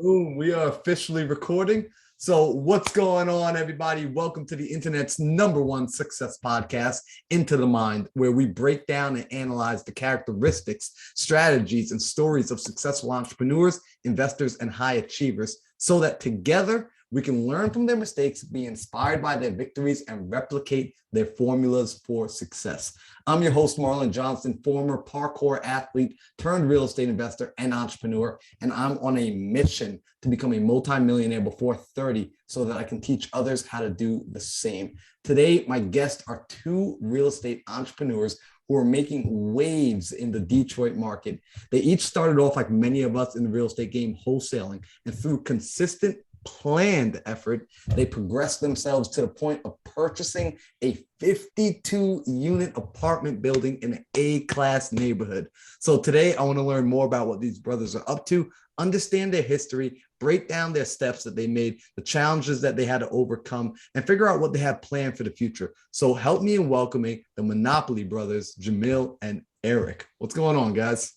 Boom, we are officially recording. So, what's going on, everybody? Welcome to the internet's #1 success podcast, Into the Mind, where we break down and analyze the characteristics, strategies, and stories of successful entrepreneurs, investors, and high achievers so that together we can learn from their mistakes, be inspired by their victories, and replicate their formulas for success. I'm your host, Marlon Johnson, former parkour athlete turned real estate investor and entrepreneur, and I'm on a mission to become a multimillionaire before 30 so that I can teach others how to do the same. Today, my guests are two real estate entrepreneurs who are making waves in the Detroit market. They each started off like many of us in the real estate game, wholesaling, and through consistent planned effort, they progressed themselves to the point of purchasing a 52-unit apartment building in an A-class neighborhood. So today, I want to learn more about what these brothers are up to, understand their history, break down their steps that they made, the challenges that they had to overcome, and figure out what they have planned for the future. So help me in welcoming the Monopoly brothers, Jamil and Eric. What's going on, guys?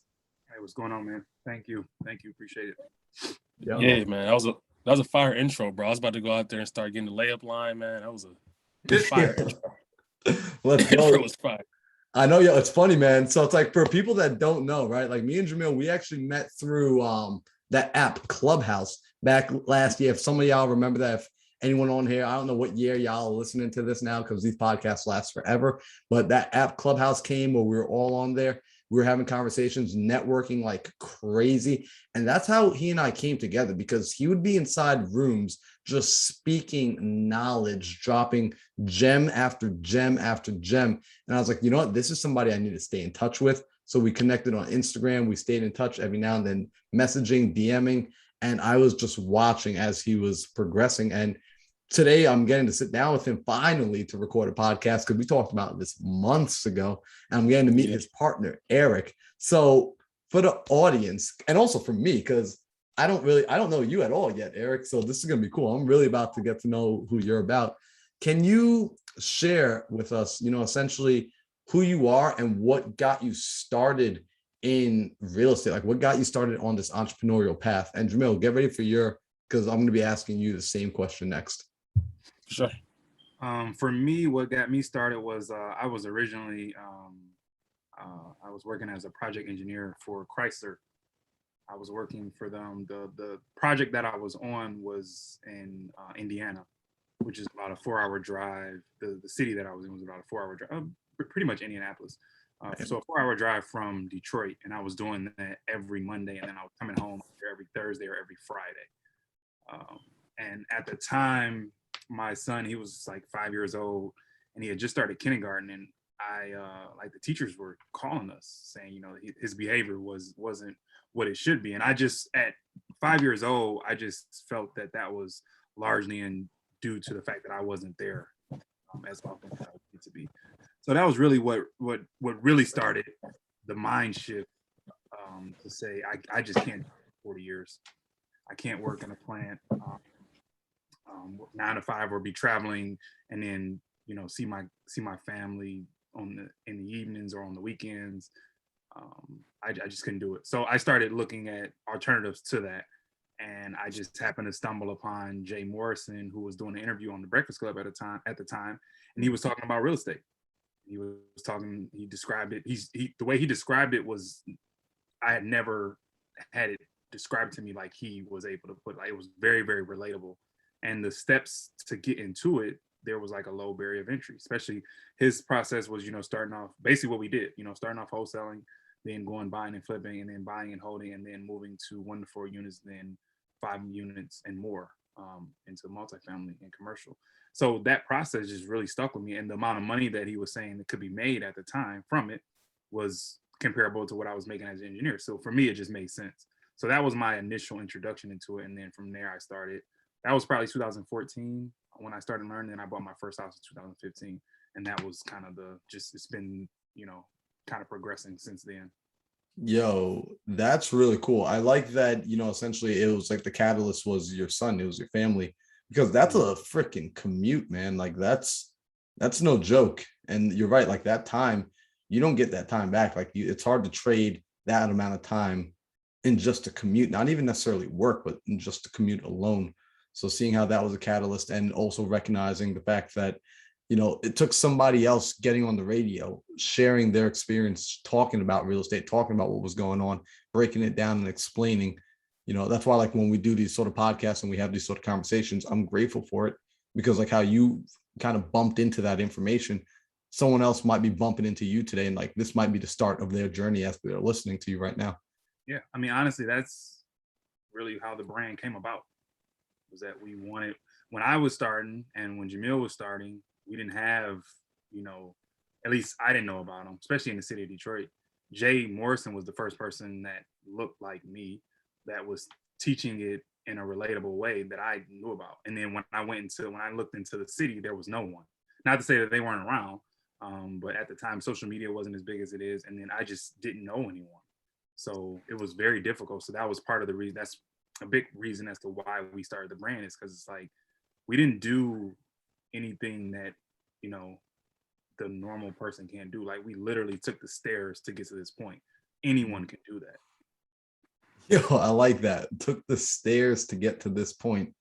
Hey, what's going on, man? Thank you. Appreciate it. Yeah, man. That was a fire intro, bro. I was about to go out there and start getting the layup line, man. That was a fire intro. Let's go. It was fire. I know, yeah, it's funny, man. So it's like for people that don't know, right? Like me and Jamil, we actually met through that app Clubhouse back last year. If some of y'all remember that, if anyone on here, I don't know what year y'all are listening to this now because these podcasts last forever, but that app Clubhouse came where we were all on there. We were having conversations, networking like crazy. And that's how he and I came together, because he would be inside rooms just speaking knowledge, dropping gem after gem after gem. And I was like, you know what? This is somebody I need to stay in touch with. So we connected on Instagram. We stayed in touch every now and then, messaging, DMing. And I was just watching as he was progressing. And today, I'm getting to sit down with him finally to record a podcast because we talked about this months ago, and I'm getting to meet his partner, Eric. So for the audience, and also for me, because I don't know you at all yet, Eric. So this is going to be cool. I'm really about to get to know who you're about. Can you share with us, essentially who you are and what got you started in real estate? Like what got you started on this entrepreneurial path? And Jamil, get ready for because I'm going to be asking you the same question next. Sure. For me, what got me started was I was originally I was working as a project engineer for Chrysler. I was working for them. The project that I was on was in Indiana, which is about a 4-hour drive. The city that I was in was about a 4-hour drive, pretty much Indianapolis. So a 4-hour drive from Detroit, and I was doing that every Monday, and then I was coming home every Thursday or every Friday. And at the time, my son, he was like 5 years old, and he had just started kindergarten, and like the teachers were calling us saying, his behavior wasn't what it should be. And I just, at 5 years old, I just felt that was largely due to the fact that I wasn't there as often as I wanted to be. So that was really what really started the mind shift, to say, I just can't 40 years. I can't work in a plant 9 to 5 or be traveling and then see my family in the evenings or on the weekends. I just couldn't do it. So I started looking at alternatives to that, and I just happened to stumble upon Jay Morrison, who was doing an interview on the Breakfast Club at the time, and he was talking about real estate. He described it. The way he described it was, I had never had it described to me like he was able to put. Like, it was very, very relatable. And the steps to get into it, there was like a low barrier of entry. Especially his process was, starting off basically what we did, starting off wholesaling, then going buying and flipping, and then buying and holding, and then moving to 1 to 4 units, then 5 units and more, into multifamily and commercial. So that process just really stuck with me. And the amount of money that he was saying that could be made at the time from it was comparable to what I was making as an engineer. So for me, it just made sense. So that was my initial introduction into it. And then from there, I started. That was probably 2014 when I started learning, and I bought my first house in 2015. And that was kind of it's been, kind of progressing since then. Yo, that's really cool. I like that, essentially it was like the catalyst was your son, it was your family, because that's a freaking commute, man. Like that's no joke. And you're right, like that time, you don't get that time back. Like it's hard to trade that amount of time in just a commute, not even necessarily work, but in just a commute alone. So seeing how that was a catalyst, and also recognizing the fact that, it took somebody else getting on the radio, sharing their experience, talking about real estate, talking about what was going on, breaking it down and explaining. That's why, like, when we do these sort of podcasts and we have these sort of conversations, I'm grateful for it, because like how you kind of bumped into that information, someone else might be bumping into you today. And like, this might be the start of their journey as they're listening to you right now. Yeah, I mean, honestly, that's really how the brand came about. Was that we wanted, when I was starting and when Jamil was starting, we didn't have, at least I didn't know about him, especially in the city of Detroit. Jay Morrison was the first person that looked like me, that was teaching it in a relatable way that I knew about. And then when I looked into the city, there was no one. Not to say that they weren't around, but at the time, social media wasn't as big as it is. And then I just didn't know anyone. So it was very difficult. So that was part of the reason. That's a big reason as to why we started the brand, is because it's like, we didn't do anything that, the normal person can't do. Like, we literally took the stairs to get to this point. Anyone can do that. Yo, I like that. Took the stairs to get to this point.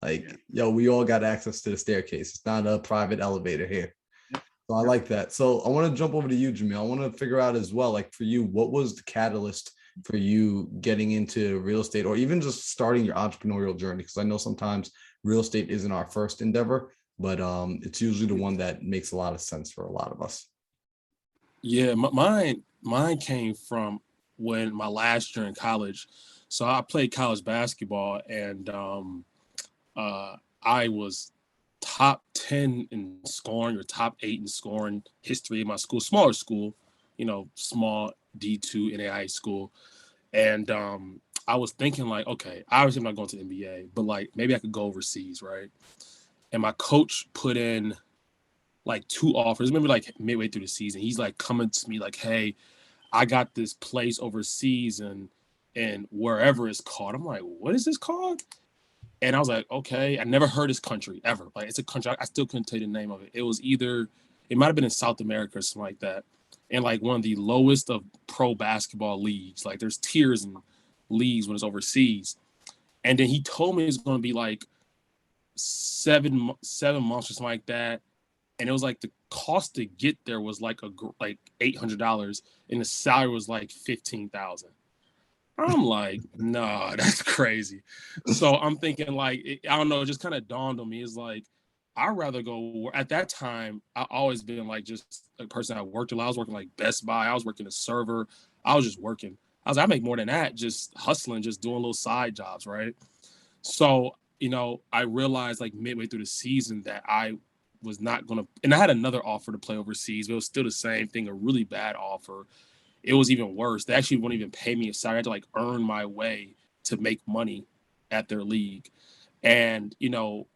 Like, yo, we all got access to the staircase. It's not a private elevator here. So I like that. So I want to jump over to you, Jamil. I want to figure out as well, like, for you, what was the catalyst for you getting into real estate, or even just starting your entrepreneurial journey? Because I know sometimes real estate isn't our first endeavor, but it's usually the one that makes a lot of sense for a lot of us. Yeah, mine came from when my last year in college. So I played college basketball, and I was top 10 in scoring, or top 8 in scoring history in my school, smaller school, small D2 NAI school. And I was thinking, like, okay, obviously I'm not going to the NBA, but like, maybe I could go overseas, right? And my coach put in like 2 offers, maybe like midway through the season. He's like coming to me like, hey, I got this place overseas and wherever it's called. I'm like, what is this called? And I was like, okay, I never heard this country ever. Like, it's a country, I still couldn't tell you the name of it. It might have been in South America or something like that. And like one of the lowest of pro basketball leagues. Like, there's tiers and leagues when it's overseas. And then he told me it's going to be like 7 months or something like that. And it was like the cost to get there was like $800, and the salary was like $15,000. I'm like, nah, that's crazy. So I'm thinking, like, I don't know, it just kind of dawned on me. It's like, I'd rather go. At that time, I always been like just a person that worked a lot. I was working like Best Buy. I was working a server. I was just working. I was like, I make more than that, just hustling, just doing little side jobs, right? So, I realized like midway through the season that I was not going to, and I had another offer to play overseas, but it was still the same thing, a really bad offer. It was even worse. They actually wouldn't even pay me a salary. I had to like earn my way to make money at their league. And,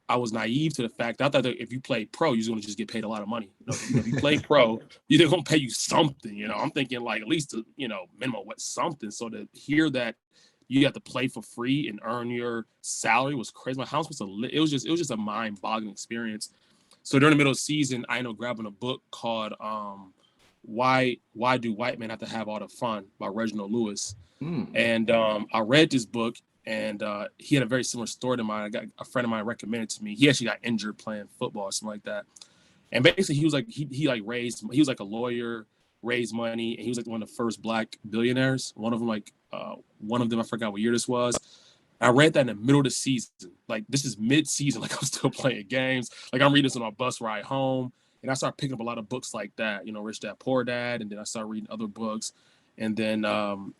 I was naive to the fact that I thought that if you play pro, you're going to just get paid a lot of money. If you play pro, they're going to pay you something. I'm thinking like at least, minimum something. So to hear that you have to play for free and earn your salary was crazy. My house was it was just a mind-boggling experience. So during the middle of the season, I ended up grabbing a book called Why Do White Men Have to Have All the Fun by Reginald Lewis. And I read this book, and he had a very similar story to mine. I got a friend of mine recommended to me. He actually got injured playing football or something like that. And basically he was like, he was like a lawyer, raised money, and he was like one of the first Black billionaires. One of them, I forgot what year this was. I read that in the middle of the season. Like, this is mid-season. Like, I'm still playing games. Like, I'm reading this on my bus ride home. And I started picking up a lot of books like that, Rich Dad, Poor Dad. And then I started reading other books. And then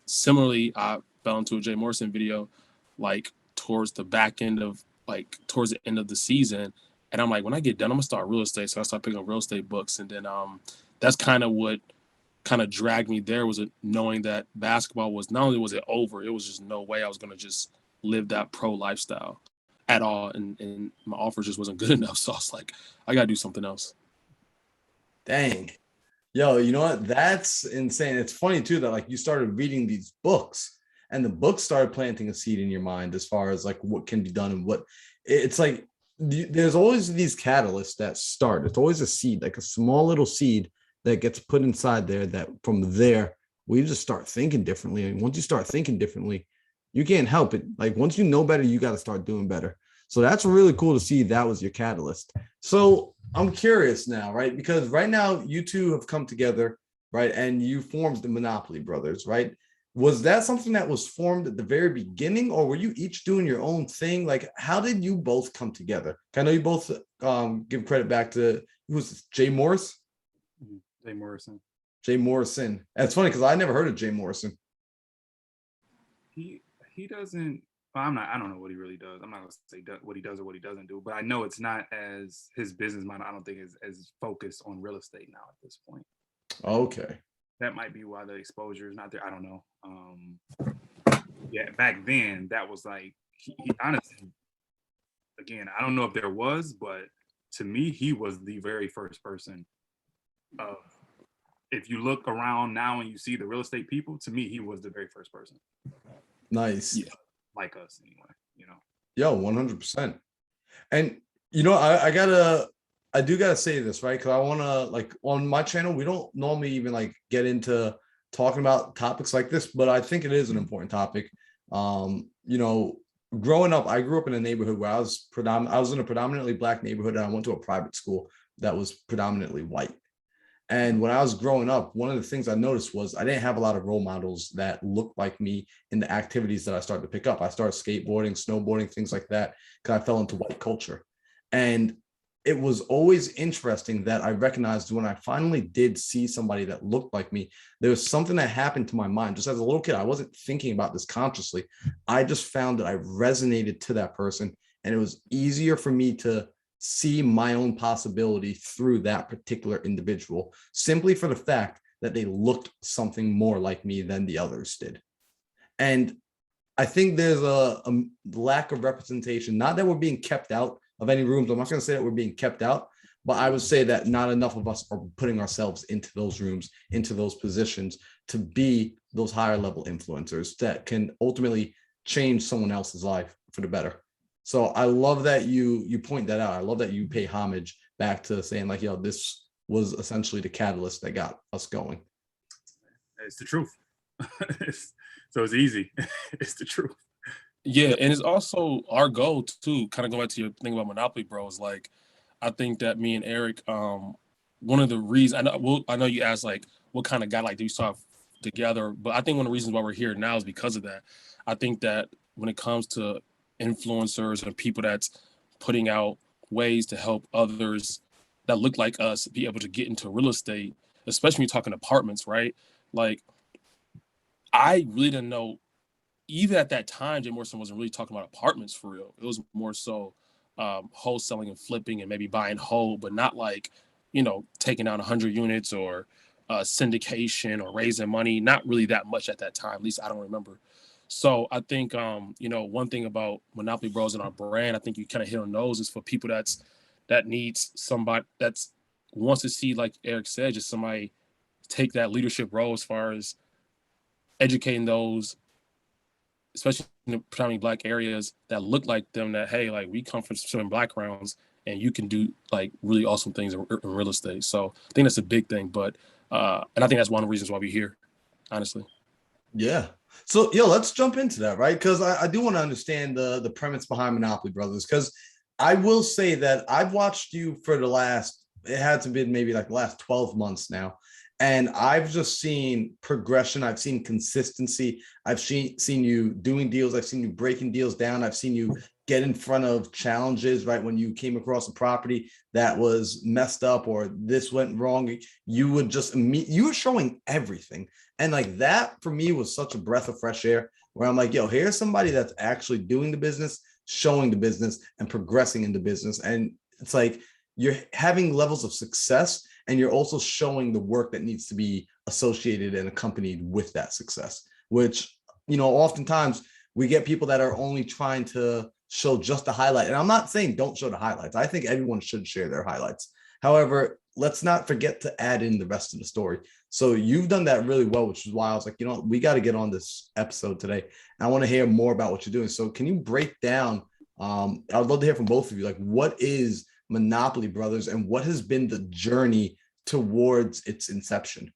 similarly, I fell into a Jay Morrison video, like towards the end of the season. And I'm like, when I get done, I'm gonna start real estate. So I started picking up real estate books. And then that's kind of what kind of dragged me there, was knowing that basketball was, not only was it over, it was just no way I was going to just live that pro lifestyle at all. And my offer just wasn't good enough. So I was like, I got to do something else. Dang. Yo, you know what? That's insane. It's funny too that like you started reading these books, and the books started planting a seed in your mind as far as like what can be done, and what it's like. There's always these catalysts that start. It's always a seed, like a small little seed that gets put inside there, that from there well, you just start thinking differently. And once you start thinking differently, you can't help it. Like once you know better, you got to start doing better. So that's really cool to see that was your catalyst. So I'm curious now, right? Because right now you two have come together, right? And you formed the Monopoly Brothers, right? Was that something that was formed at the very beginning, or were you each doing your own thing? Like, how did you both come together? I know you both give credit back to who's this, Jay Morris? Jay Morrison. Jay Morrison. That's funny because I never heard of Jay Morrison. He doesn't. Well, I don't know what he really does. I'm not gonna say what he does or what he doesn't do, but I know it's not as his business mind. I don't think is as focused on real estate now at this point. Okay. That might be why the exposure is not there. I don't know. Yeah, back then that was like he honestly. Again, I don't know if there was, but to me, he was the very first person. If you look around now and you see the real estate people, to me, he was the very first person. Nice. Yeah. Like us, anyway. Yo, 100%. And I do gotta say this, right? Because I wanna, like, on my channel, we don't normally even like get into talking about topics like this, but I think it is an important topic. Growing up, I grew up in a neighborhood where I was in a predominantly Black neighborhood, and I went to a private school that was predominantly white. And when I was growing up, one of the things I noticed was I didn't have a lot of role models that looked like me in the activities that I started to pick up. I started skateboarding, snowboarding, things like that, because I fell into white culture. And it was always interesting that I recognized when I finally did see somebody that looked like me, there was something that happened to my mind. Just as a little kid, I wasn't thinking about this consciously. I just found that I resonated to that person, and it was easier for me to see my own possibility through that particular individual, simply for the fact that they looked something more like me than the others did. And I think there's a lack of representation, not that we're being kept out of any rooms. I'm not going to say that we're being kept out, but I would say that not enough of us are putting ourselves into those rooms, into those positions to be those higher level influencers that can ultimately change someone else's life for the better. So I love that you point that out. I love that you pay homage back to saying like, yo, this was essentially the catalyst that got us going. It's the truth. So it's easy. It's the truth. Yeah, and it's also our goal too. Kind of go back to your thing about Monopoly Bros. Like, I think that me and Eric, one of the reasons I know you asked like what kind of guy like do you start together, but I think one of the reasons why we're here now is because of that. I think that when it comes to influencers and people that's putting out ways to help others that look like us be able to get into real estate, especially when you're talking apartments, right? Like, I really didn't know, even at that time, Jay Morrison wasn't really talking about apartments for real. It was more so wholesaling and flipping and maybe buying whole, but not like, taking out 100 units or syndication or raising money. Not really that much at that time. At least I don't remember. So I think, one thing about Monopoly Bros and our brand, I think you kind of hit on those, is for people that needs somebody that's wants to see, like Eric said, just somebody take that leadership role as far as educating those, especially in the predominantly Black areas that look like them, that, hey, like we come from certain backgrounds and you can do like really awesome things in real estate. So I think that's a big thing. But, and I think that's one of the reasons why we're here, honestly. Yeah. So, let's jump into that, right? Because I do want to understand the premise behind Monopoly Brothers, because I will say that I've watched you for it had to be maybe like the last 12 months now. And I've just seen progression. I've seen consistency. I've seen you doing deals. I've seen you breaking deals down. I've seen you get in front of challenges, right? When you came across a property that was messed up or this went wrong, you would just you were showing everything. And like that for me was such a breath of fresh air, where I'm like, yo, here's somebody that's actually doing the business, showing the business, and progressing in the business. And it's like you're having levels of success, and you're also showing the work that needs to be associated and accompanied with that success, which, oftentimes we get people that are only trying to show just the highlight. And I'm not saying don't show the highlights. I think everyone should share their highlights. However, let's not forget to add in the rest of the story. So you've done that really well, which is why I was like, we got to get on this episode today. I want to hear more about what you're doing. So can you break down, I'd love to hear from both of you, like what is Monopoly Brothers and what has been the journey towards its inception?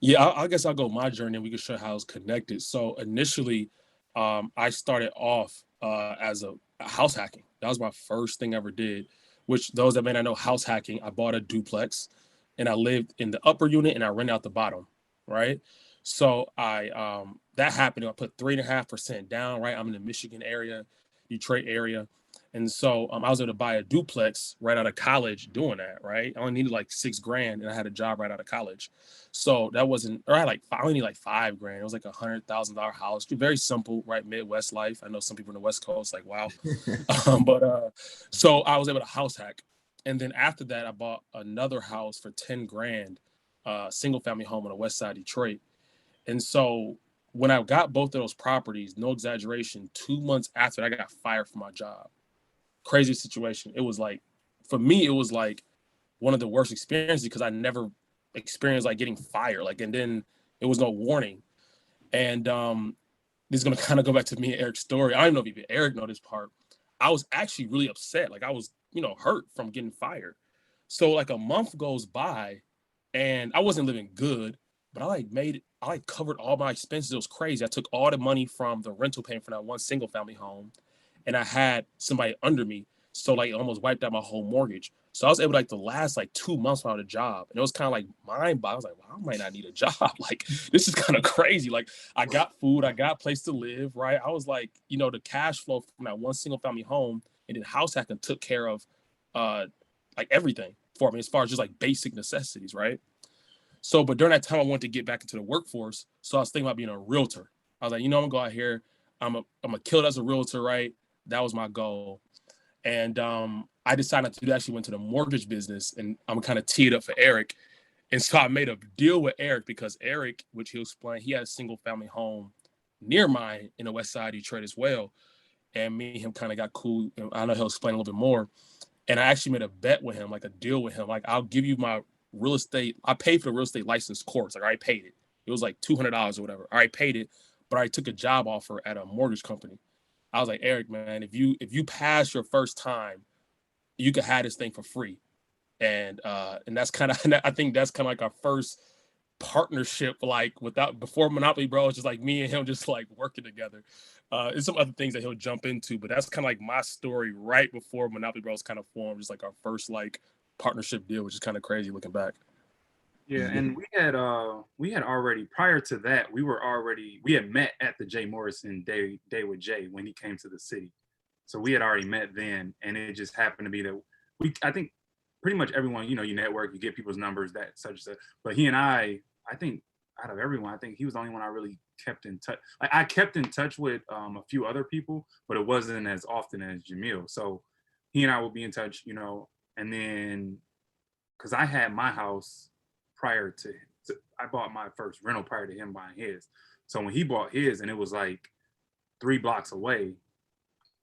Yeah, I guess I'll go my journey and we can show how it's connected. So initially, I started off as a house hacking. That was my first thing I ever did, which those that may not know house hacking, I bought a duplex and I lived in the upper unit and I rented out the bottom, right? So that happened. I put 3.5% down, right? I'm in the Michigan area, Detroit area. And so I was able to buy a duplex right out of college doing that, right? I only needed like 6 grand and I had a job right out of college. So that wasn't, or I had like, I only need like 5 grand. It was like $100,000 house. Very simple, right? Midwest life. I know some people in the West Coast, like, wow. So I was able to house hack. And then after that, I bought another house for 10 grand, single family home on the west side of Detroit. And so when I got both of those properties, no exaggeration, 2 months after I got fired from my job. Crazy situation. It was like, for me, it was like one of the worst experiences because I never experienced like getting fired. Like, and then it was no warning. And this is gonna kind of go back to me and Eric's story. I don't even know if even Eric know this part. I was actually really upset. Like I was, hurt from getting fired. So like a month goes by and I wasn't living good, but I like covered all my expenses. It was crazy. I took all the money from the rental payment for that one single family home and I had somebody under me. So like it almost wiped out my whole mortgage. So I was able to like the last like 2 months without a job. And it was kind of like mind boggling. I was like, well, I might not need a job. Like this is kind of crazy. Like I got food, I got a place to live, right? I was like, the cash flow from that one single family home and then house hacking took care of like everything for me as far as just like basic necessities, right? So, but during that time, I wanted to get back into the workforce. So I was thinking about being a realtor. I was like, I'm gonna go out here. I'm a kill it as a realtor, right? That was my goal. And I decided to actually went to the mortgage business, and I'm kind of teed up for Eric. And so I made a deal with Eric because Eric, which he'll explain, he had a single family home near mine in the west side of Detroit as well. And me and him kind of got cool. I know he'll explain a little bit more. And I actually made a bet with him, like a deal with him. Like, I'll give you my real estate. I paid for the real estate license course. Like, I already paid it. It was like $200 or whatever. I already paid it, but I took a job offer at a mortgage company. I was like, Eric, man, if you pass your first time, you could have this thing for free. And that's kind of I think that's kind of like our first partnership, like without before Monopoly Bro, it's just like me and him just like working together. And some other things that he'll jump into, but that's kind of like my story right before Monopoly Bros kind of formed, just like our first like partnership deal, which is kind of crazy looking back. Yeah, and we had already prior to that, we had met at the Jay Morrison Day with Jay when he came to the city. So we had already met then, and it just happened to be that I think pretty much everyone, you network, you get people's numbers, that such and such. But he and I think out of everyone, I think he was the only one I really kept in touch. Like I kept in touch with a few other people, but it wasn't as often as Jamil. So he and I would be in touch, and then because I had my house prior to I bought my first rental prior to him buying his. So when he bought his and it was like 3 blocks away,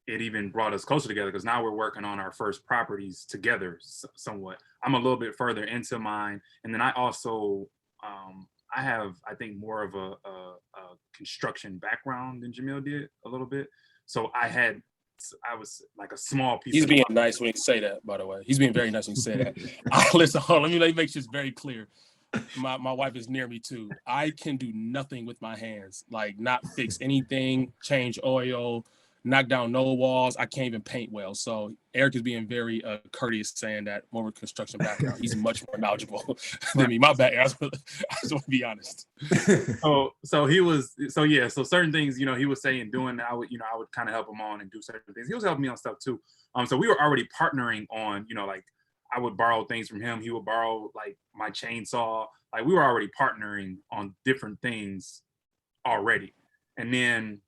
it even brought us closer together because now we're working on our first properties together somewhat. I'm a little bit further into mine. And then I also, I have, I think, more of a construction background than Jamil did a little bit. So I was like a small piece. He's being nice when you say that, by the way. He's being very nice when you say that. Listen, hold on, let me make this very clear. My wife is near me too. I can do nothing with my hands, like not fix anything, change oil, knock down no walls. I can't even paint well. So Eric is being very courteous, saying that more of a construction background. He's much more knowledgeable than me. My bad. I just want to be honest. So he was, yeah. So certain things, he was saying, doing. I would kind of help him on and do certain things. He was helping me on stuff too. So we were already partnering on, like I would borrow things from him. He would borrow like my chainsaw. Like we were already partnering on different things already. And then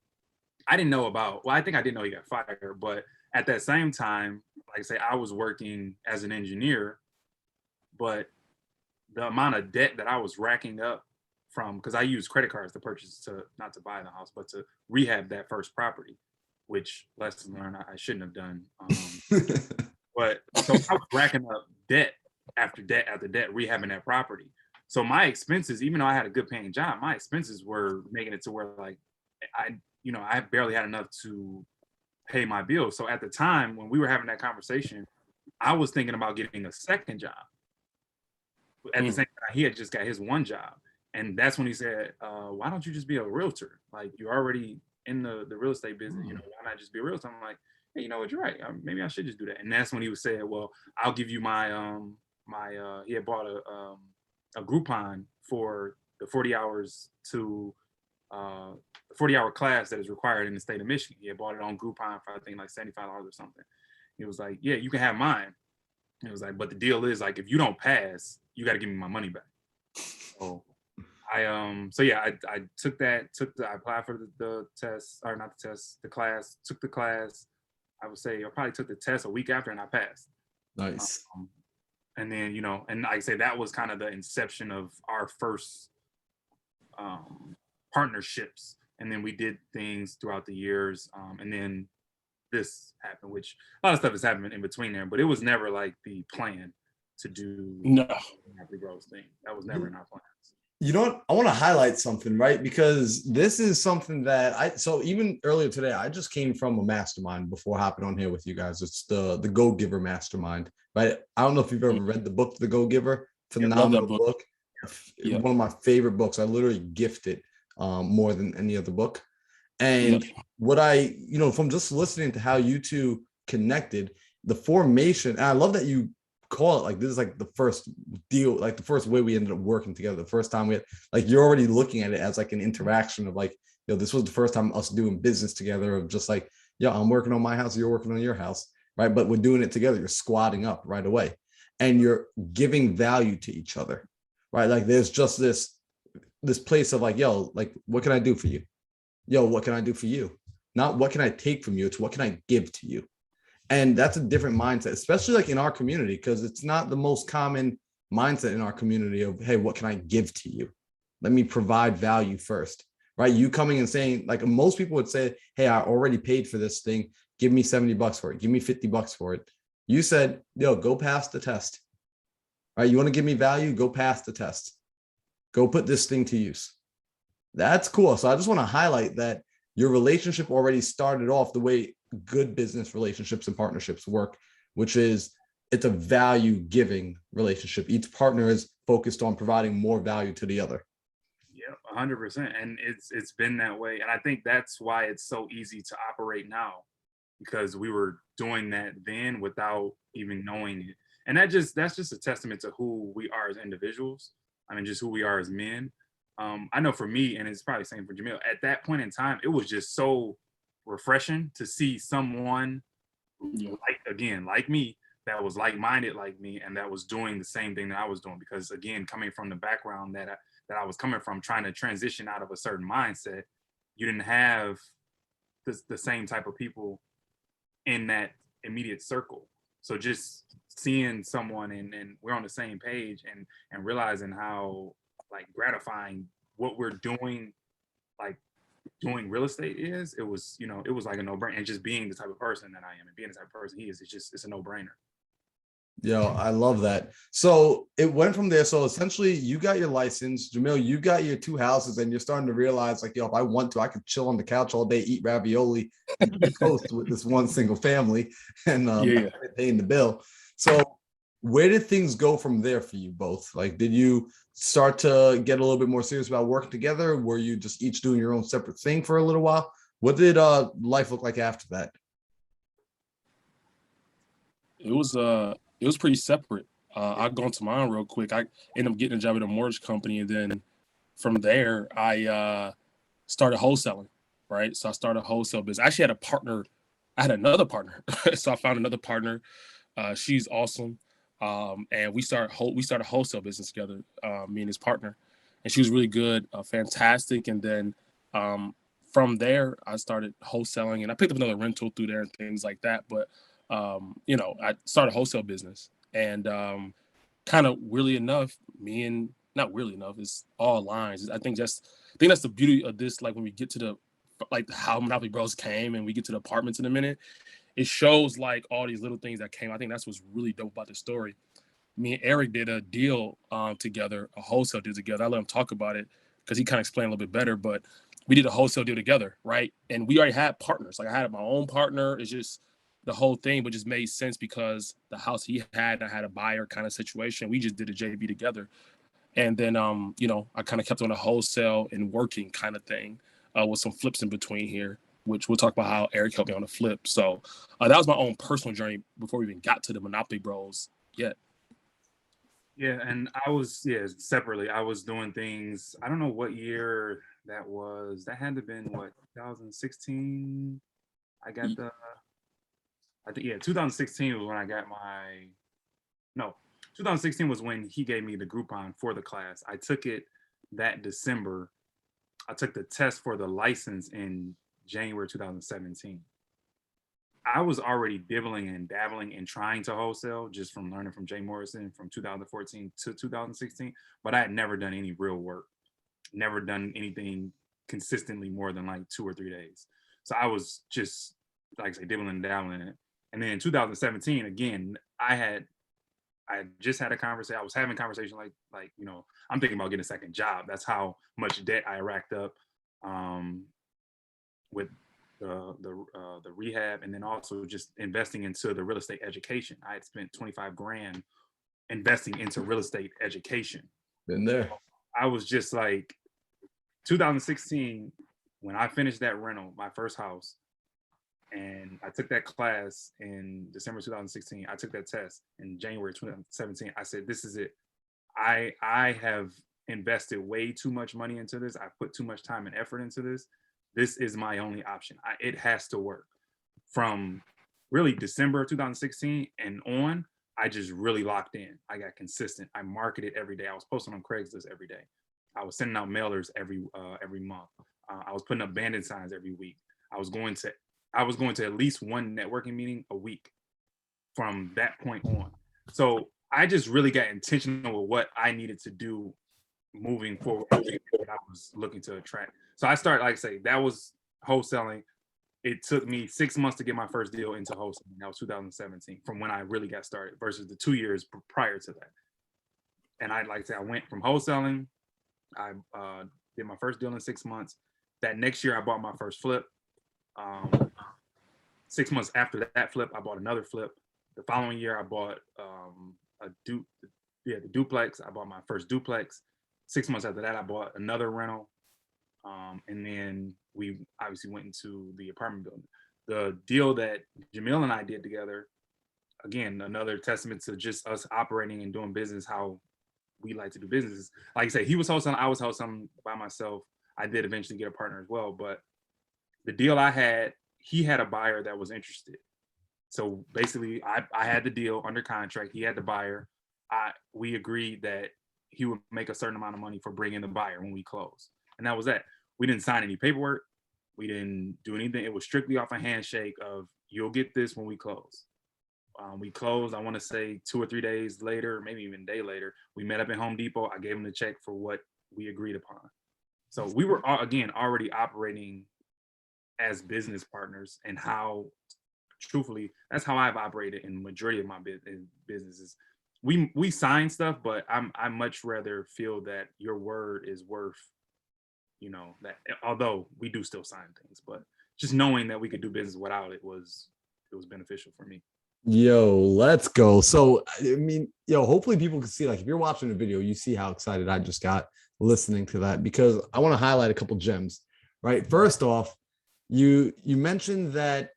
I didn't know I think I didn't know he got fired, but at that same time, like I say, I was working as an engineer, but the amount of debt that I was racking up from, because I used credit cards to purchase, not to buy the house, but to rehab that first property, which lesson learned, I shouldn't have done. But so I was racking up debt after debt after debt, rehabbing that property. So my expenses, even though I had a good paying job, my expenses were making it to where like I barely had enough to pay my bills. So at the time when we were having that conversation, I was thinking about getting a second job. At the same time, he had just got his one job. And that's when he said, why don't you just be a realtor? Like, you're already in the real estate business, you know, why not just be a realtor? I'm like, hey, you know what, you're right. Maybe I should just do that. And that's when he was saying, well, I'll give you my he had bought a Groupon for the 40 hours to the 40-hour class that is required in the state of Michigan. He had bought it on Groupon for I think like $75 or something. He was like, yeah, you can have mine. It was like, but the deal is like, if you don't pass, you got to give me my money back. So I took that, I applied for the test, or not the test, the class, took the class. I would say I probably took the test a week after and I passed. Nice. And then, you know, and like I say, that was kind of the inception of our first partnerships. And then we did things throughout the years. And then this happened, which a lot of stuff has happened in between there, but it was never like the plan to do Happy Bros thing. That was never in our plans. You know what? I want to highlight something, right? Because this is something that so even earlier today, I just came from a mastermind before hopping on here with you guys. It's the Go Giver Mastermind, right? I don't know if you've ever read the book, The Go Giver. Phenomenal book. One of my favorite books. I literally gift it more than any other book. And what I, you know, from just listening to how you two connected, the formation, and I love that you call it like this is like the first deal, like the first way we ended up working together, the first time we had, like, you're already looking at it as like an interaction of like, you know, this was the first time us doing business together, of just like, yeah, I'm working on my house, you're working on your house, right? But we're doing it together. You're squatting up right away and you're giving value to each other, right? Like there's just this place of like, yo, like, what can I do for you? Yo, what can I do for you? Not what can I take from you? It's what can I give to you? And that's a different mindset, especially like in our community, because it's not the most common mindset in our community of, hey, what can I give to you? Let me provide value first, right? You coming and saying, like, most people would say, hey, I already paid for this thing. Give me $70 for it. Give me $50 for it. You said, yo, go pass the test, right? You want to give me value? Go pass the test. Go put this thing to use. That's cool. So I just want to highlight that your relationship already started off the way good business relationships and partnerships work, which is it's a value giving relationship. Each partner is focused on providing more value to the other. Yeah, 100%. And it's been that way. And I think that's why it's so easy to operate now, because we were doing that then without even knowing it. And that's just a testament to who we are as individuals. I mean, just who we are as men. I know for me, and it's probably the same for Jamil, at that point in time, it was just so refreshing to see someone like me, that was like-minded like me, and that was doing the same thing that I was doing. Because again, coming from the background that I was coming from, trying to transition out of a certain mindset, you didn't have the same type of people in that immediate circle. So just seeing someone and we're on the same page, and realizing how like gratifying what we're doing, like doing real estate is, it was like a no-brainer. And just being the type of person that I am and being the type of person he is, it's a no-brainer. Yo, I love that. So it went from there. So essentially you got your license, Jamil, you got your 2 houses, and you're starting to realize like, yo, if I want to, I could chill on the couch all day, eat ravioli, and toast with this one single family and paying the bill. So where did things go from there for you both? Like, did you start to get a little bit more serious about working together? Were you just each doing your own separate thing for a little while? What did life look like after that? It was pretty separate. I'll go into mine real quick. I ended up getting a job at a mortgage company, and then from there, I started wholesaling, right? So I started a wholesale business. I actually had a partner. I had another partner. So I found another partner. She's awesome. And we started a wholesale business together, me and his partner. And she was really good, fantastic. And then from there, I started wholesaling, and I picked up another rental through there and things like that. But I started a wholesale business, and kind of weirdly enough, not weirdly enough, it's all lines. I think that's the beauty of this. Like when we get to how Monopoly Bros came, and we get to the apartments in a minute, it shows like all these little things that came. I think that's what's really dope about the story. Me and Eric did a deal together, a wholesale deal together. I let him talk about it because he kind of explained a little bit better, but we did a wholesale deal together, right? And we already had partners. Like I had my own partner. It's just the whole thing, but just made sense because the house he had, I had a buyer kind of situation. We just did a JV together. And then, I kind of kept on a wholesale and working kind of thing with some flips in between here, which we'll talk about how Eric helped me on a flip. So that was my own personal journey before we even got to the Monopoly Bros yet. Yeah, and I was separately. I was doing things. I don't know what year that was. That had to have been what 2016. I got the. I think 2016 was when I got my. No, 2016 was when he gave me the Groupon for the class. I took it that December. I took the test for the license in January 2017. I was already dibbling and dabbling and trying to wholesale just from learning from Jay Morrison from 2014 to 2016, but I had never done any real work, never done anything consistently more than like 2 or 3 days. So I was just, like I say, dibbling and dabbling in it. And then in 2017, again, I just had a conversation. I was having a conversation like, I'm thinking about getting a second job. That's how much debt I racked up with the rehab, and then also just investing into the real estate education. I had spent 25 grand investing into real estate education. Been there. I was just like 2016 when I finished that rental, my first house, and I took that class in December 2016. I took that test in January 2017. I said, this is it. I have invested way too much money into this. I put too much time and effort into this. This is my only option. It has to work. From really December 2016 and on, I just really locked in. I got consistent. I marketed every day. I was posting on Craigslist every day. I was sending out mailers every month. I was putting up bandit signs every week. I was going to at least one networking meeting a week from that point on. So I just really got intentional with what I needed to do moving forward. What I was looking to attract. So I started, like I say, that was wholesaling. It took me 6 months to get my first deal into wholesaling. That was 2017, from when I really got started versus the 2 years prior to that. And I went from wholesaling. I did my first deal in 6 months. That next year, I bought my first flip. 6 months after that flip, I bought another flip. The following year, I bought the duplex. I bought my first duplex. 6 months after that, I bought another rental. And then we obviously went into the apartment building. The deal that Jamil and I did together, again, another testament to just us operating and doing business how we like to do business. Like I said, he was wholesaling, I was wholesaling by myself. I did eventually get a partner as well, but the deal I had, he had a buyer that was interested. So basically, I had the deal under contract. He had the buyer. We agreed that he would make a certain amount of money for bringing the buyer when we close. And that was that. We didn't sign any paperwork. We didn't do anything. It was strictly off a handshake of, you'll get this when we close. We closed, I want to say 2 or 3 days later, maybe even a day later. We met up in Home Depot. I gave him the check for what we agreed upon. So we were, again, already operating as business partners, and how, truthfully, that's how I've operated in majority of my businesses. We sign stuff, but I much rather feel that your word is worth, that, although we do still sign things, but just knowing that we could do business without it was beneficial for me. Yo, let's go. So, I mean, hopefully people can see, like, if you're watching the video, you see how excited I just got listening to that, because I want to highlight a couple gems, right? First off, you mentioned that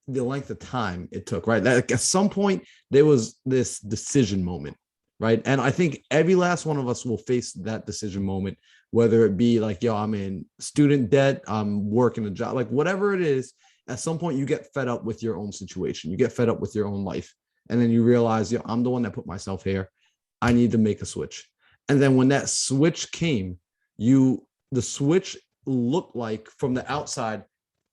the length of time it took, right? That at some point there was this decision moment, right? And I think every last one of us will face that decision moment, whether it be like, I'm in student debt, I'm working a job, like whatever it is. At some point you get fed up with your own situation. You get fed up with your own life. And then you realize, I'm the one that put myself here. I need to make a switch. And then when that switch came, the switch looked like from the outside,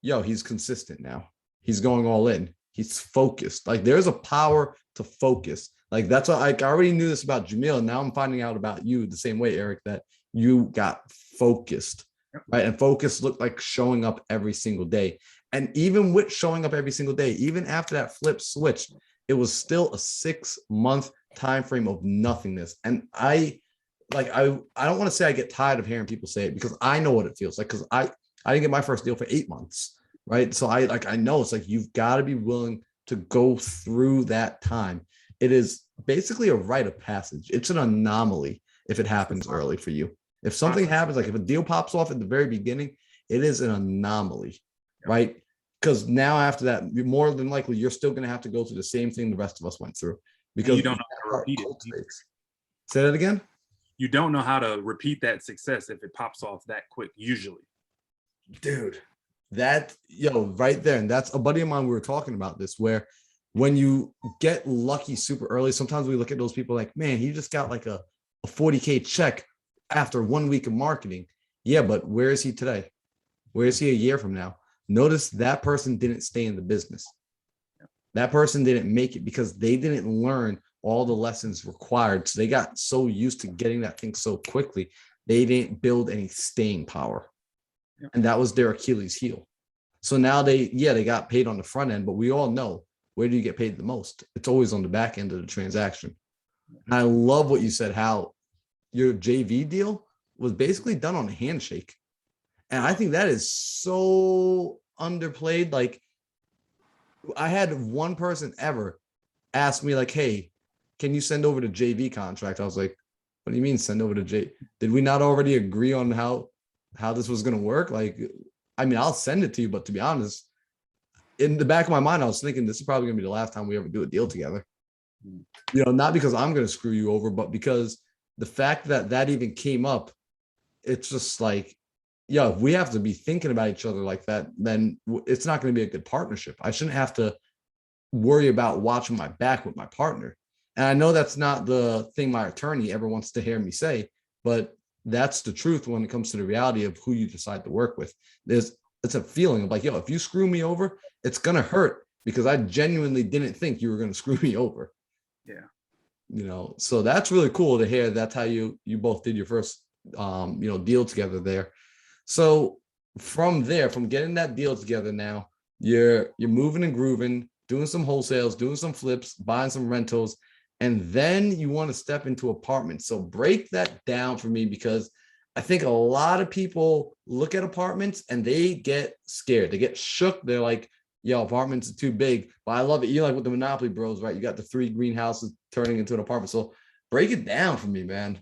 he's consistent now. He's going all in. He's focused. Like, there's a power to focus. Like, that's what I already knew this about Jamil. And now I'm finding out about you the same way, Eric, that you got focused, right? And focus looked like showing up every single day. And even with showing up every single day, even after that flip switched, it was still a 6-month time frame of nothingness. And I don't want to say I get tired of hearing people say it, because I know what it feels like, because I didn't get my first deal for 8 months. Right. So I know it's like, you've got to be willing to go through that time. It is basically a rite of passage. It's an anomaly. if it happens early for you. If something happens, like if a deal pops off at the very beginning, it is an anomaly, right? Because now after that, more than likely, you're still going to have to go through the same thing the rest of us went through because you don't know how to repeat it. Say that again. You don't know how to repeat that success if it pops off that quick, usually. Dude, right there. And that's a buddy of mine. We were talking about this where when you get lucky super early, sometimes we look at those people like, man, he just got like a 40K check after 1 week of marketing. Yeah, but where is he today? Where is he a year from now? Notice that person didn't stay in the business. That person didn't make it because they didn't learn all the lessons required. So they got so used to getting that thing so quickly, they didn't build any staying power. And that was their Achilles heel. So now they got paid on the front end, but we all know, where do you get paid the most? It's always on the back end of the transaction. And I love what you said, how your JV deal was basically done on a handshake. And I think that is so underplayed. Like, I had one person ever ask me like, hey, can you send over the JV contract? I was like, what do you mean send over to J? Did we not already agree on how this was going to work? Like, I mean, I'll send it to you, but to be honest, in the back of my mind, I was thinking this is probably going to be the last time we ever do a deal together. You know, not because I'm going to screw you over, but because the fact that even came up, it's just like, yeah, if we have to be thinking about each other like that, then it's not going to be a good partnership. I shouldn't have to worry about watching my back with my partner. And I know that's not the thing my attorney ever wants to hear me say, but that's the truth when it comes to the reality of who you decide to work with. It's a feeling of like, yo, if you screw me over, it's going to hurt because I genuinely didn't think you were going to screw me over. Yeah. You know, so that's really cool to hear. That's how you both did your first, deal together there. So from there, from getting that deal together now, you're moving and grooving, doing some wholesales, doing some flips, buying some rentals, and then you want to step into apartments. So break that down for me, because I think a lot of people look at apartments and they get scared. They get shook. They're like, yo, apartments are too big. But I love it. You like with the Monopoly Bros, right? You got the 3 greenhouses turning into an apartment. So break it down for me, man.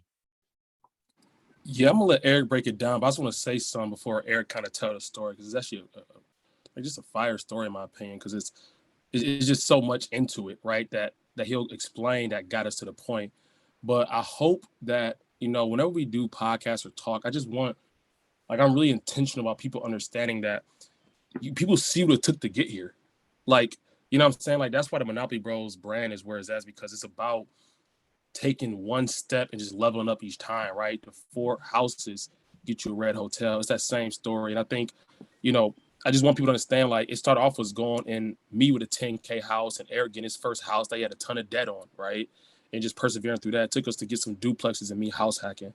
Yeah, I'm gonna let Eric break it down, but I just want to say something before Eric kind of tell the story, because it's actually just a fire story in my opinion, because it's just so much into it, right? That he'll explain that got us to the point. But I hope that, whenever we do podcasts or talk, I just want, like, I'm really intentional about people understanding that people see what it took to get here. Like, you know what I'm saying? Like, that's why the Monopoly Bros brand is where it's at, because it's about taking one step and just leveling up each time, right? The 4 houses get you a red hotel. It's that same story. And I think, I just want people to understand, like, it started off as going in me with a 10K house and Eric getting his first house that he had a ton of debt on, right? And just persevering through that. It took us to get some duplexes and me house hacking.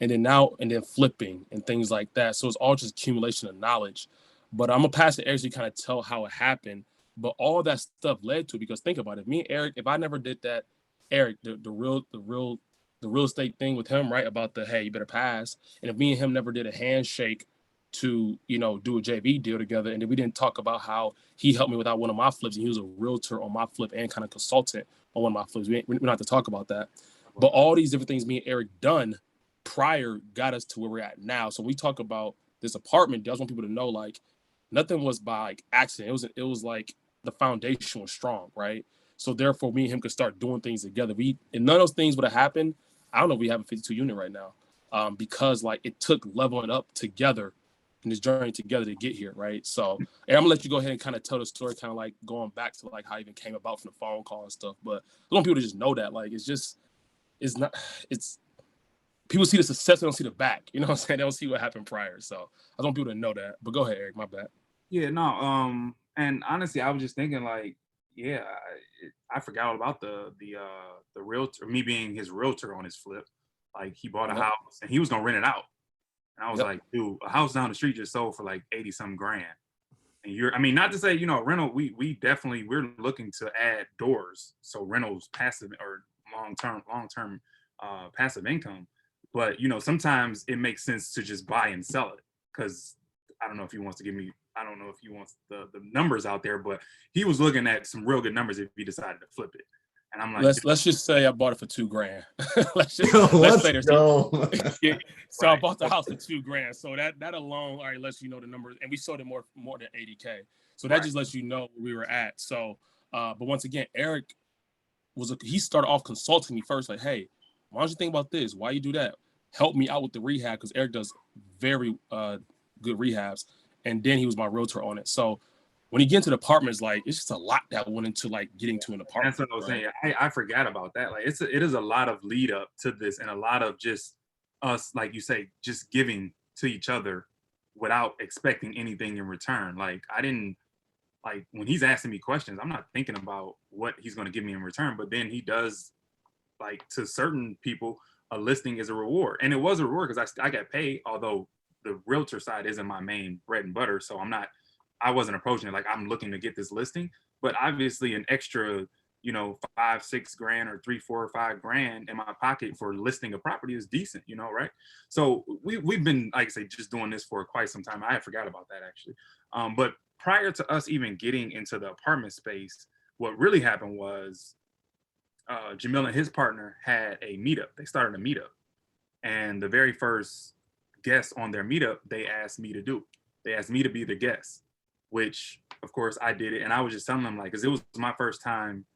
And then flipping and things like that. So it's all just accumulation of knowledge. But I'm gonna pass it to Eric to kind of tell how it happened. But all that stuff led to it, because think about it. Me and Eric, if I never did that, Eric, the real estate thing with him, right? About the, hey, you better pass. And if me and him never did a handshake to, do a JV deal together, and then we didn't talk about how he helped me without one of my flips, and he was a realtor on my flip and kind of consultant on one of my flips. We don't have to talk about that. But all these different things me and Eric done prior got us to where we're at now. So we talk about this apartment deal. I just want people to know, like, nothing was by like accident. It was like the foundation was strong, right? So therefore, me and him could start doing things together. And none of those things would have happened. I don't know if we have a 52 unit right now, because like it took leveling up together in this journey together to get here, right? So, and I'm gonna let you go ahead and kind of tell the story, kind of like going back to like how it even came about from the phone call and stuff. But I want people to just know that, like, it's people see the success, they don't see the back. You know what I'm saying? They don't see what happened prior. So I want people to know that. But go ahead, Eric. My bad. Yeah, no. And honestly, I was just thinking, like, yeah, I forgot all about the realtor, me being his realtor on his flip. Like, he bought a house and he was gonna rent it out. And I was like, dude, a house down the street just sold for like 80 some grand. And not to say, rental, we're looking to add doors. So rentals, passive or long-term passive income. But, sometimes it makes sense to just buy and sell it. Cause I don't know if he wants the numbers out there, but he was looking at some real good numbers if he decided to flip it. And I'm like, Let's just say I bought it for $2,000. let's Let's say there's go. yeah. So I Right. bought the house for $2,000. So that alone already lets you know the numbers, and we sold it more than 80K. So that Right. just lets you know where we were at. So, but once again, Eric he started off consulting me first, like, hey, why don't you think about this? Why you do that? Help me out with the rehab, because Eric does very good rehabs, and then he was my realtor on it. So when you get into the apartments, like, it's just a lot that went into like getting to an apartment. That's what I was right? saying. I forgot about that. Like it is a lot of lead up to this, and a lot of just us, like you say, just giving to each other without expecting anything in return. Like I didn't like when he's asking me questions, I'm not thinking about what he's going to give me in return. But then he does, like, to certain people, a listing is a reward, and it was a reward because I got paid. Although the realtor side isn't my main bread and butter, so I wasn't approaching it like I'm looking to get this listing. But obviously, an extra, you know, 5-6 grand or 3-4 or 5 grand in my pocket for listing a property is decent, you know, right? So we've been, like I say, just doing this for quite some time. I forgot about that actually. But prior to us even getting into the apartment space, what really happened was Jamil and his partner had a meetup. They started a meetup, and the very first guest on their meetup, they asked me to do. They asked me to be the guest, which of course I did it, and I was just telling them, like, because it was my first time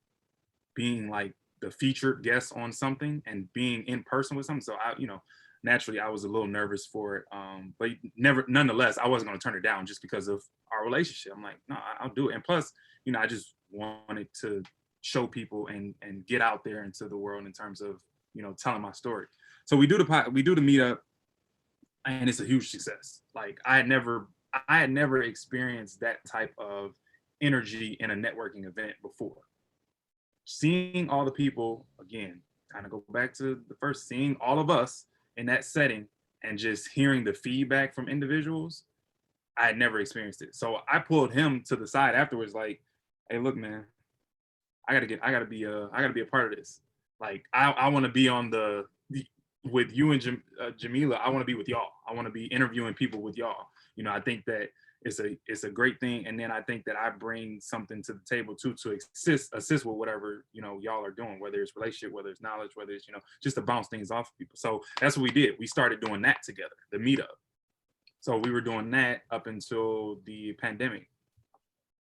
being like the featured guest on something and being in person with something. So I, you know, naturally I was a little nervous for it, but nonetheless, I wasn't going to turn it down just because of our relationship. I'm like, no, I'll do it. And plus, you know, I just wanted to show people and get out there into the world in terms of, you know, telling my story. So we do the meetup, and it's a huge success. Like I had never experienced that type of energy in a networking event before. Seeing all the people, again, kind of go back to the first, seeing all of us in that setting and just hearing the feedback from individuals, I had never experienced it. So I pulled him to the side afterwards, like, hey, look, man, I gotta be a part of this. Like I want to be on with you and Jamila. I want to be with y'all. I want to be interviewing people with y'all. You know, I think that it's a great thing, and then I think that I bring something to the table too, to assist with whatever, you know, y'all are doing, whether it's relationship, whether it's knowledge, whether it's, you know, just to bounce things off of people. So that's what we did. We started doing that together, the meetup. So we were doing that up until the pandemic,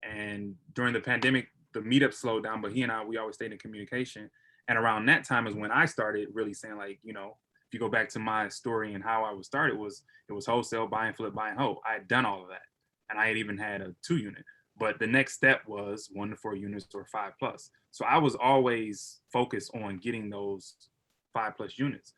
and during the pandemic, the meetup slowed down, but he and we always stayed in communication. And around that time is when I started really saying, like, you know, if you go back to my story and how I was started, it was wholesale, buy and flip, buy and hold. I had done all of that, and I had even had a 2-unit. But the next step was 1 to 4 units or 5+. So I was always focused on getting those 5+ units.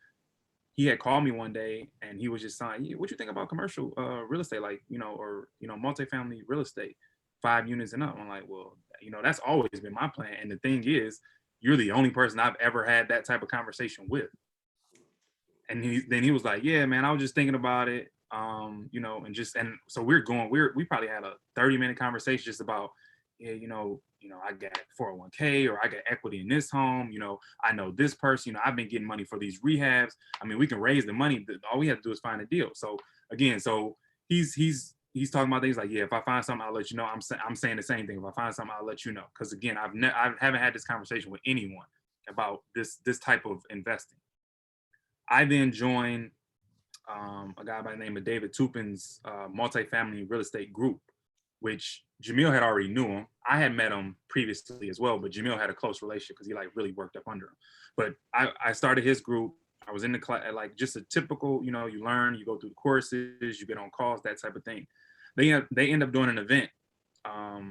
He had called me one day and he was just saying, what you think about commercial real estate, like, you know, or, you know, multifamily real estate, 5 units and up? I'm like, well, you know, that's always been my plan. And the thing is, you're the only person I've ever had that type of conversation with. And then he was like, yeah, man, I was just thinking about it. You know, and so we probably had a 30-minute conversation just about, yeah, you know, I got 401k, or I got equity in this home. You know, I know this person, you know, I've been getting money for these rehabs. I mean, we can raise the money. All we have to do is find a deal. So again, he's talking about things like, yeah, if I find something, I'll let you know. I'm saying the same thing. If I find something, I'll let you know. Because again, I haven't had this conversation with anyone about this type of investing. I then joined a guy by the name of David Tupin's multifamily real estate group, which Jamil had already knew him. I had met him previously as well, but Jamil had a close relationship because he like really worked up under him. But I started his group. I was in the class, like just a typical, you know, you learn, you go through the courses, you get on calls, that type of thing. They end up doing an event, a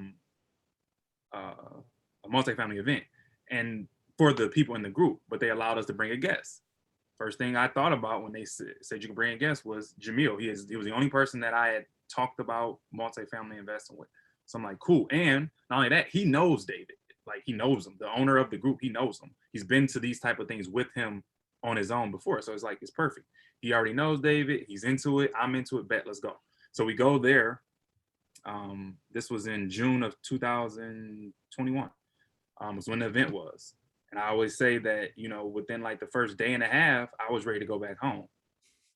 multifamily event, and for the people in the group, but they allowed us to bring a guest. First thing I thought about when they said you can bring a guest was Jamil. He was the only person that I had talked about multifamily investing with. So I'm like, cool. And not only that, he knows David. Like, he knows him. The owner of the group, he knows him. He's been to these type of things with him on his own before. So it's like, it's perfect. He already knows David. He's into it. I'm into it. Bet, let's go. So we go there. This was in June of 2021. Was when the event was. And I always say that, you know, within like the first day and a half, I was ready to go back home,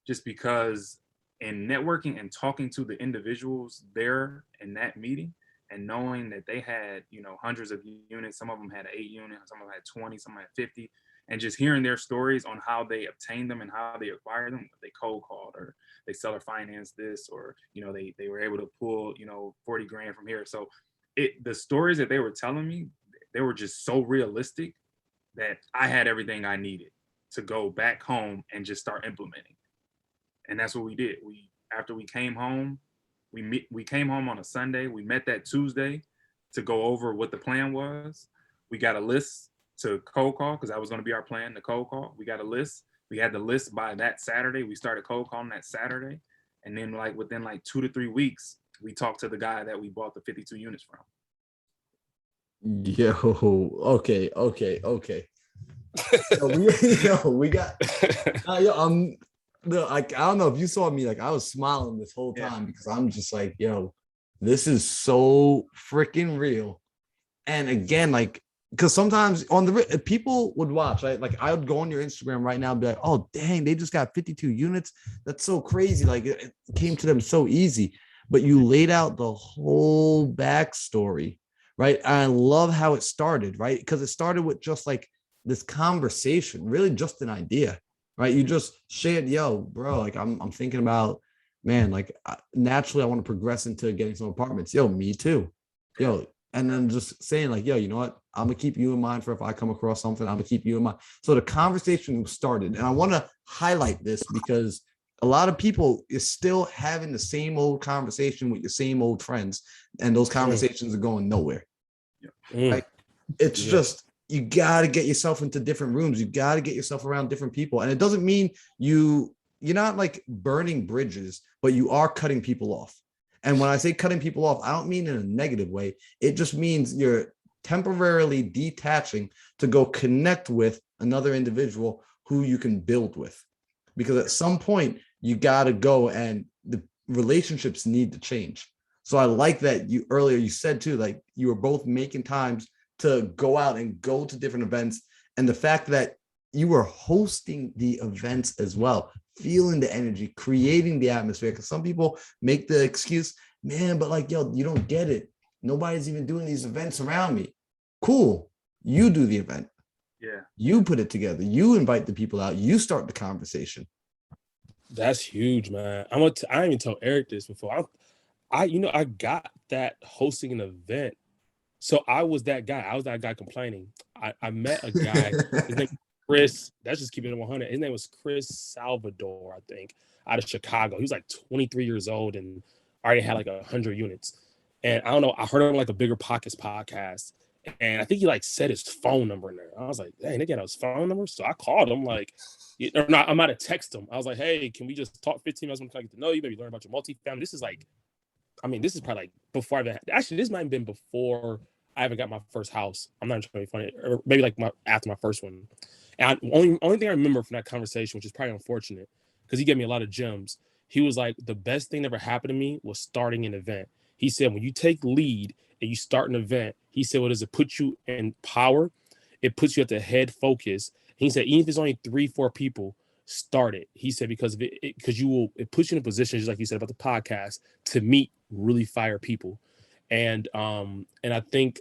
just because in networking and talking to the individuals there in that meeting, and knowing that they had, you know, hundreds of units, some of them had 8 units, some of them had 20, some had 50, and just hearing their stories on how they obtained them and how they acquired them. They cold called, or they seller financed this, or, you know, they were able to pull, you know, 40 grand from here. So the stories that they were telling me, they were just so realistic that I had everything I needed to go back home and just start implementing. And that's what we did. After we came home, we came home on a Sunday. We met that Tuesday to go over what the plan was. We got a list to cold call, because that was going to be our plan, to cold call. We got a list. We had the list by that Saturday. We started cold calling that Saturday. And then like within like 2 to 3 weeks, we talked to the guy that we bought the 52 units from. Yo, okay. So we got like, I don't know if you saw me, like I was smiling this whole time because I'm just like, yo, this is so freaking real. And again, like, because sometimes people would watch, right? Like I would go on your Instagram right now and be like, oh dang, they just got 52 units. That's so crazy. Like it came to them so easy. But you laid out the whole backstory, right? And I love how it started, right? Because it started with just like this conversation, really just an idea, right? You just shared, yo, bro, like I'm thinking about, man, like naturally I want to progress into getting some apartments. Yo, me too. Yo, and then just saying like, yo, you know what? I'm gonna keep you in mind for if I come across something, I'm gonna keep you in mind. So the conversation started, and I want to highlight this because a lot of people is still having the same old conversation with your same old friends, and those conversations are going nowhere. Like, it's just, you got to get yourself into different rooms. You got to get yourself around different people. And it doesn't mean you're not like burning bridges, but you are cutting people off. And when I say cutting people off, I don't mean in a negative way. It just means you're temporarily detaching to go connect with another individual who you can build with. Because at some point you got to go, and the relationships need to change. So I like that you said too, like you were both making times to go out and go to different events. And the fact that you were hosting the events as well, feeling the energy, creating the atmosphere. Because some people make the excuse, man, but like, yo, you don't get it. Nobody's even doing these events around me. Cool. You do the event. Yeah. You put it together. You invite the people out. You start the conversation. That's huge, man. I didn't even tell Eric this before. I got that hosting an event. So I was that guy. I was that guy complaining. I met a guy, his name was Chris. That's just keeping it 100. His name was Chris Salvador, I think, out of Chicago. He was like 23 years old and already had like 100 units. And I don't know, I heard him on like a Bigger Pockets podcast. And I think he like said his phone number in there. I was like, dang, they got his phone number. So I called him, like, or not, I might have texted him. I was like, hey, can we just talk 15 minutes? I'm trying to get to know you, maybe learn about your multifamily. This is probably like before this might have been before I ever got my first house. I'm not trying to be funny, or maybe like after my first one. And only thing I remember from that conversation, which is probably unfortunate, because he gave me a lot of gems. He was like, the best thing that ever happened to me was starting an event. He said, when you take lead and you start an event, he said, what does it put you in power? It puts you at the head focus. And he said, even if it's only 3-4 people, start it. He said, because it puts you in a position, just like you said about the podcast, to meet really fire people. And I think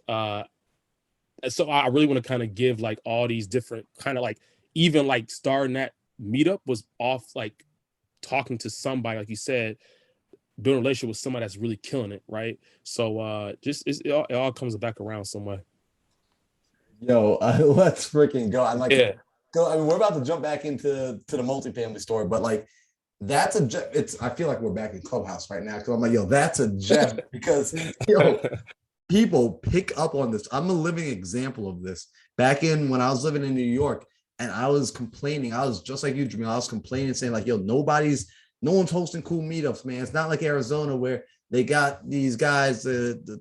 so I really want to kind of give like all these different kind of like, even like starting that meetup was off like talking to somebody, like you said, building a relationship with somebody that's really killing it, right? So it all comes back around some way. Yo, let's freaking go. I mean, we're about to jump back into the multifamily story, but like that's I feel like we're back in Clubhouse right now, because I'm like, yo, that's a gem. Because yo, people pick up on this. I'm a living example of this. Back in when I was living in New York and I was complaining, I was just like you, Jamil. I was complaining, saying like, yo, no one's hosting cool meetups, man. It's not like Arizona where they got these guys, the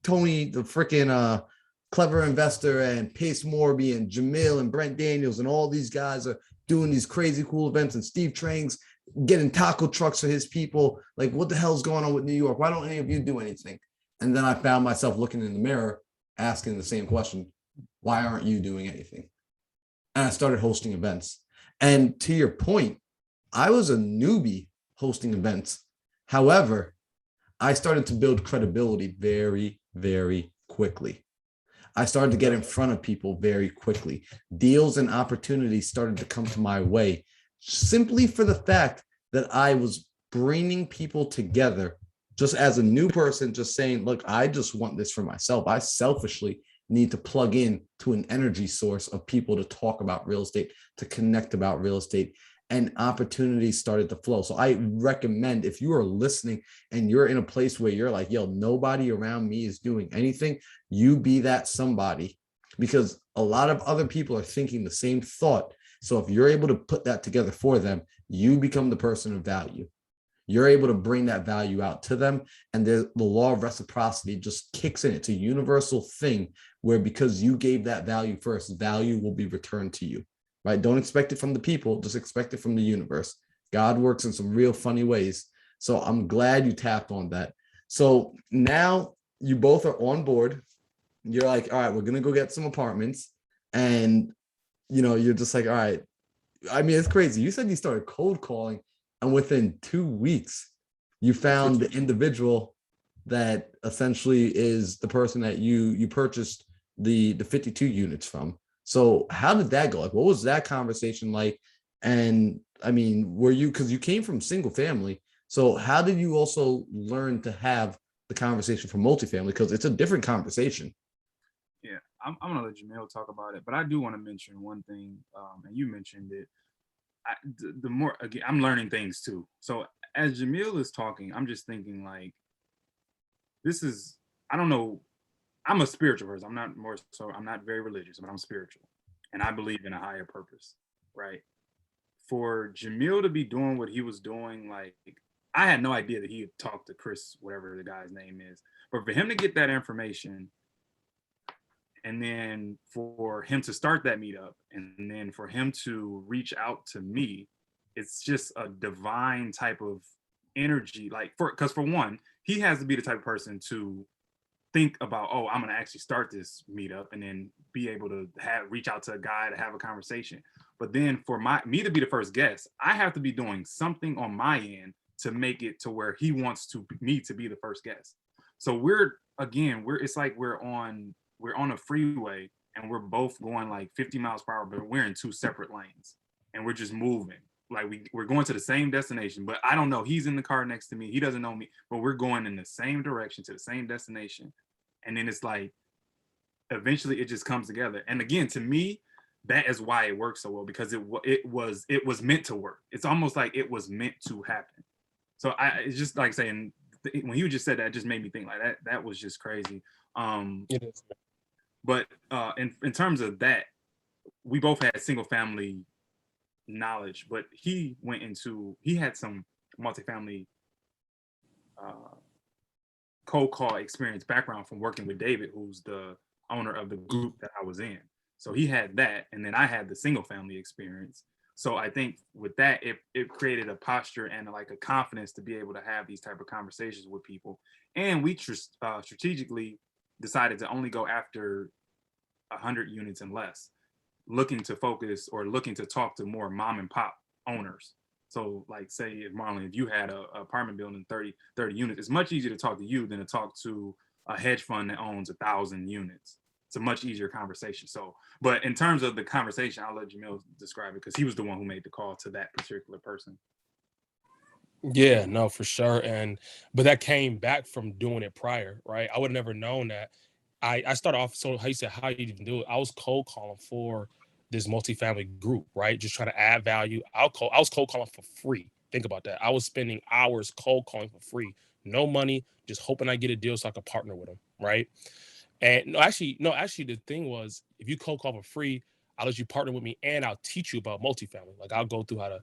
Tony, the freaking Clever Investor, and Pace Morby and Jamil and Brent Daniels, and all these guys are doing these crazy cool events, and Steve Trang's getting taco trucks for his people. Like, what the hell's going on with New York? Why don't any of you do anything? And then I found myself looking in the mirror, asking the same question: why aren't you doing anything? And I started hosting events. And to your point, I was a newbie hosting events. However, I started to build credibility very, very quickly. I started to get in front of people very quickly. Deals and opportunities started to come to my way simply for the fact that I was bringing people together just as a new person, just saying, look, I just want this for myself. I selfishly need to plug in to an energy source of people to talk about real estate, to connect about real estate, and opportunities started to flow. So I recommend, if you are listening and you're in a place where you're like, yo, nobody around me is doing anything, you be that somebody, because a lot of other people are thinking the same thought. So if you're able to put that together for them, you become the person of value. You're able to bring that value out to them. And the law of reciprocity just kicks in. It's a universal thing where, because you gave that value first, value will be returned to you, right? Don't expect it from the people, just expect it from the universe. God works in some real funny ways. So I'm glad you tapped on that. So now you both are on board. You're like, all right, we're going to go get some apartments. And, you're just like, all right. I mean, it's crazy. You said you started cold calling, and within 2 weeks, you found the individual that essentially is the person that you purchased the 52 units from. So how did that go? Like, what was that conversation like? And I mean, because you came from single family, so how did you also learn to have the conversation for multifamily? Because it's a different conversation. Yeah, I'm gonna let Jamil talk about it, but I do want to mention one thing, and you mentioned it. The more, again, I'm learning things too. So as Jamil is talking, I'm just thinking like, I don't know, I'm a spiritual person. I'm not very religious, but I'm spiritual. And I believe in a higher purpose, right? For Jamil to be doing what he was doing, like, I had no idea that he had talked to Chris, whatever the guy's name is. But for him to get that information, and then for him to start that meetup, and then for him to reach out to me, it's just a divine type of energy. Like, because for one, he has to be the type of person to think about, oh, I'm gonna actually start this meetup, and then be able to reach out to a guy to have a conversation. But then for me to be the first guest, I have to be doing something on my end to make it to where he wants me to be the first guest. So it's like we're on a freeway, and we're both going like 50 miles per hour, but we're in two separate lanes, and we're just moving. Like we're going to the same destination, but I don't know. He's in the car next to me. He doesn't know me, but we're going in the same direction to the same destination. And then it's like, eventually it just comes together. And again, to me, that is why it works so well, because it was meant to work. It's almost like it was meant to happen. So it's just like saying, when you just said that, it just made me think like that was just crazy. It is. But in terms of that, we both had single family knowledge, but he had some multifamily cold call experience background from working with David, who's the owner of the group that I was in. So he had that, and then I had the single family experience. So I think with that, it created a posture and like a confidence to be able to have these type of conversations with people. And we strategically decided to only go after 100 units and less, looking to focus or looking to talk to more mom and pop owners. So like, say if Marlon, if you had a apartment building 30 units, it's much easier to talk to you than to talk to a hedge fund that owns 1,000 units. It's a much easier conversation. So, but in terms of the conversation, I'll let Jamil describe it, because he was the one who made the call to that particular person. Yeah, no, for sure. But that came back from doing it prior, right? I would have never known that. I started off, so how you said, how you even do it? I was cold calling for this multifamily group, right? Just trying to add value. I was cold calling for free. Think about that. I was spending hours cold calling for free, no money, just hoping I get a deal so I could partner with them, right? And actually, the thing was, if you cold call for free, I'll let you partner with me, and I'll teach you about multifamily. Like, I'll go through how to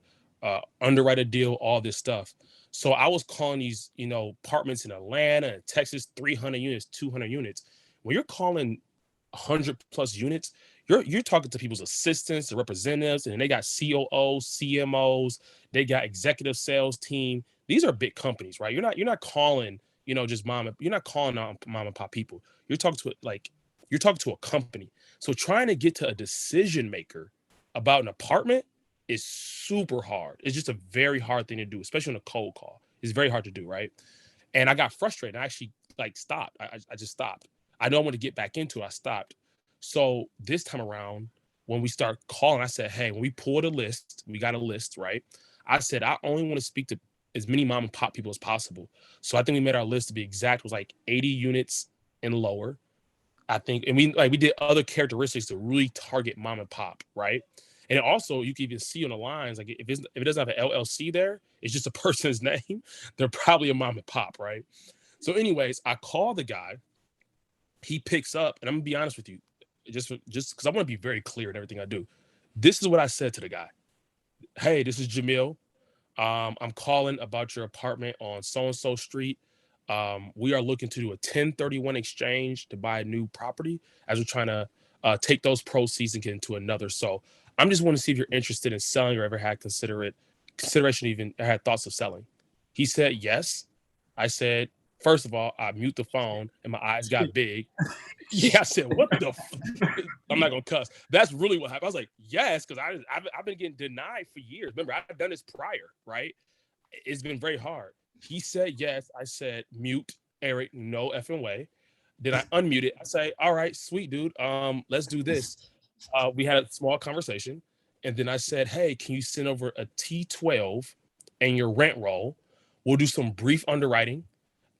underwrite a deal, all this stuff. So I was calling these, apartments in Atlanta and Texas, 300 units, 200 units. When you're calling 100 plus units, you're talking to people's assistants, the representatives, and they got COOs, CMOs, they got executive sales team. These are big companies, right? You're not calling, just you're not calling on mom and pop people. You're talking to a company. So trying to get to a decision maker about an apartment is super hard. It's just a very hard thing to do, especially on a cold call. It's very hard to do, right? And I got frustrated. I actually like stopped. I just stopped. I know I want to get back into it. I stopped. So this time around, when we start calling, I said, hey, when we pulled a list, we got a list, right? I said, I only want to speak to as many mom and pop people as possible. So I think we made our list to be exact, was like 80 units and lower. I think, and we did other characteristics to really target mom and pop, right? And also, you can even see on the lines, like if it doesn't have an LLC there, it's just a person's name. They're probably a mom and pop, right? So, anyways, I call the guy. He picks up, and I'm gonna be honest with you, just because I want to be very clear in everything I do. This is what I said to the guy. Hey, this is Jamil. I'm calling about your apartment on so and so street. We are looking to do a 1031 exchange to buy a new property, as we're trying to take those proceeds and get into another. So I'm just want to see if you're interested in selling or ever had consideration, even had thoughts of selling. He said yes. I said, first of all, I mute the phone and my eyes got big. Yeah, I said, what the I'm not gonna cuss. That's really what happened. I was like, yes, because I've been getting denied for years. Remember, I've done this prior, right? It's been very hard. He said yes. I said, mute, Eric, no effing way. Then I unmuted. I say, all right, sweet dude. Let's do this. We had a small conversation, and then I said, hey, can you send over a T12 and your rent roll? We'll do some brief underwriting,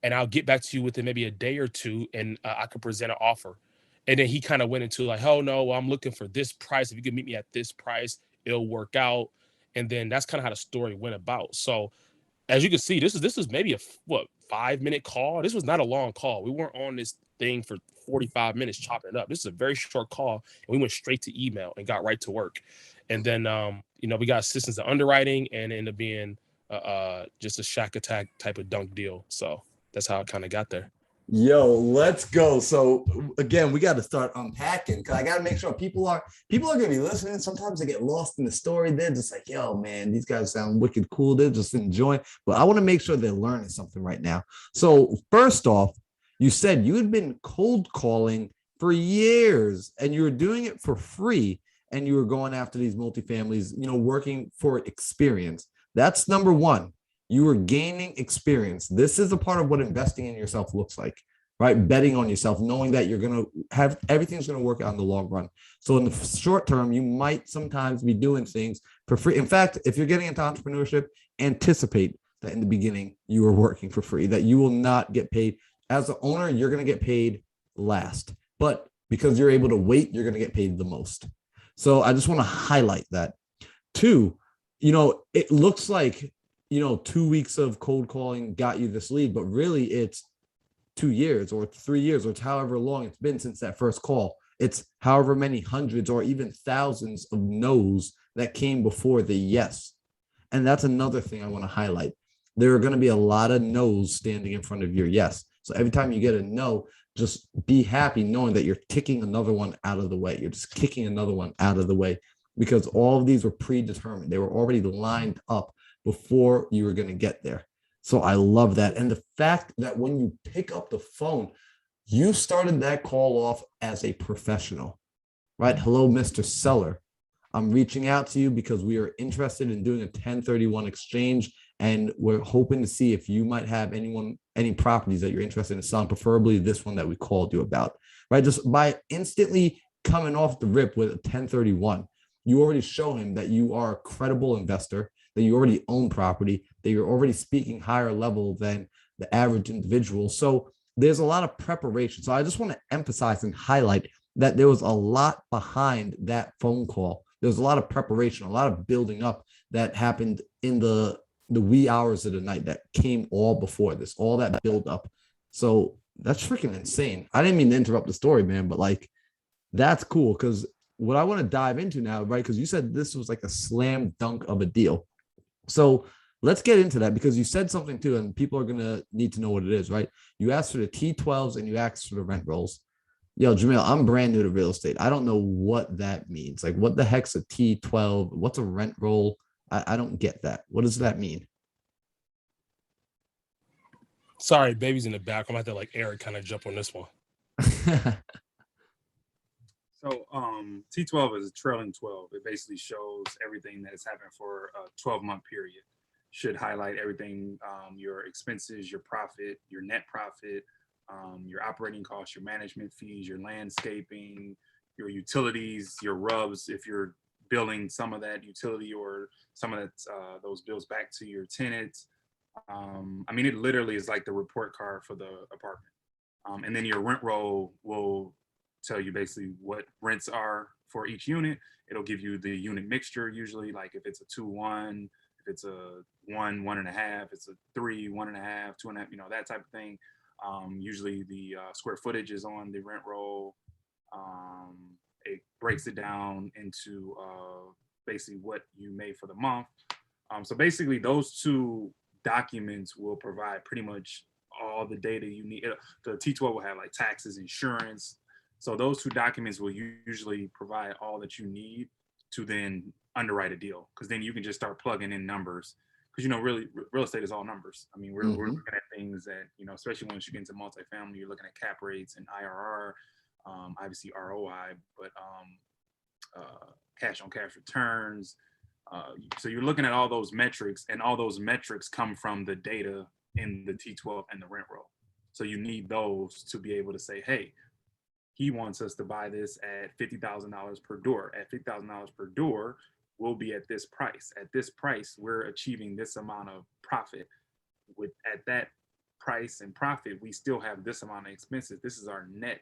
and I'll get back to you within maybe a day or two, and I could present an offer. And then he kind of went into like, oh no, well, I'm looking for this price. If you could meet me at this price, it'll work out. And then that's kind of how the story went about. So as you can see, this is maybe a 5-minute call. This was not a long call. We weren't on this thing for 45 minutes chopping it up. This is a very short call, and we went straight to email and got right to work. And then we got assistance to underwriting, and it ended up being just a shack attack type of dunk deal. So that's how I kind of got there. Yo, let's go. So again, we got to start unpacking because I got to make sure people are gonna be listening. Sometimes they get lost in the story. They're just like, yo, man, these guys sound wicked cool. They're just enjoying, but I want to make sure they're learning something right now. So first off, you said you had been cold calling for years and you were doing it for free, and you were going after these multifamilies, working for experience. That's number one. You are gaining experience. This is a part of what investing in yourself looks like, right? Betting on yourself, knowing that you're going to have everything's going to work out in the long run. So in the short term, you might sometimes be doing things for free. In fact, if you're getting into entrepreneurship, anticipate that in the beginning you are working for free, that you will not get paid. As the owner, you're going to get paid last, but because you're able to wait, you're going to get paid the most. So I just want to highlight that. Two, it looks like 2 weeks of cold calling got you this lead, but really it's 2 years or 3 years, or it's however long it's been since that first call. It's however many hundreds or even thousands of no's that came before the yes. And that's another thing I want to highlight. There are going to be a lot of no's standing in front of your yes. So every time you get a no, just be happy knowing that you're ticking another one out of the way. You're just kicking another one out of the way because all of these were predetermined. They were already lined up before you were going to get there. So I love that. And the fact that when you pick up the phone, you started that call off as a professional, right? Hello, Mr. Seller. I'm reaching out to you because we are interested in doing a 1031 exchange, and we're hoping to see if you might have any properties that you're interested in selling, preferably this one that we called you about, right? Just by instantly coming off the rip with a 1031, you already show him that you are a credible investor, that you already own property, that you're already speaking higher level than the average individual. So there's a lot of preparation. So I just want to emphasize and highlight that there was a lot behind that phone call. There's a lot of preparation, a lot of building up that happened in the wee hours of the night that came all before this, all that build up. So that's freaking insane. I didn't mean to interrupt the story, man, but like, that's cool. Because what I want to dive into now, right? Because you said this was like a slam dunk of a deal. So let's get into that, because you said something too, and people are going to need to know what it is, right? You asked for the T12s and you asked for the rent rolls. Yo, Jamil, I'm brand new to real estate. I don't know what that means. Like, what the heck's a T12? What's a rent roll? I don't get that. What does that mean? Sorry, baby's in the back. I'm going to have to like Eric kind of jump on this one. So T12 is a trailing 12. It basically shows everything that has happened for a 12-month period. should highlight everything, your expenses, your profit, your net profit, your operating costs, your management fees, your landscaping, your utilities, your rubs, if you're billing some of that utility or some of that, those bills back to your tenants. I mean, it literally is like the report card for the apartment. And then your rent roll will tell you basically what rents are for each unit. It'll give you the unit mixture, usually, like if it's a 2-1, if it's a 1-1.5, it's a 3, 1.5, 2.5, that type of thing. Usually the square footage is on the rent roll. It breaks it down into basically what you made for the month. So basically those two documents will provide pretty much all the data you need. The T12 will have like taxes, insurance. So those two documents will usually provide all that you need to then underwrite a deal, because then you can just start plugging in numbers, because really real estate is all numbers. I mean, we're looking at things that, especially once you get into multifamily, you're looking at cap rates and IRR, obviously ROI, but cash on cash returns. So you're looking at all those metrics, and all those metrics come from the data in the T12 and the rent roll. So you need those to be able to say, hey, he wants us to buy this at $50,000 per door. At $50,000 per door, we'll be at this price. At this price, we're achieving this amount of profit. At that price and profit, we still have this amount of expenses. This is our net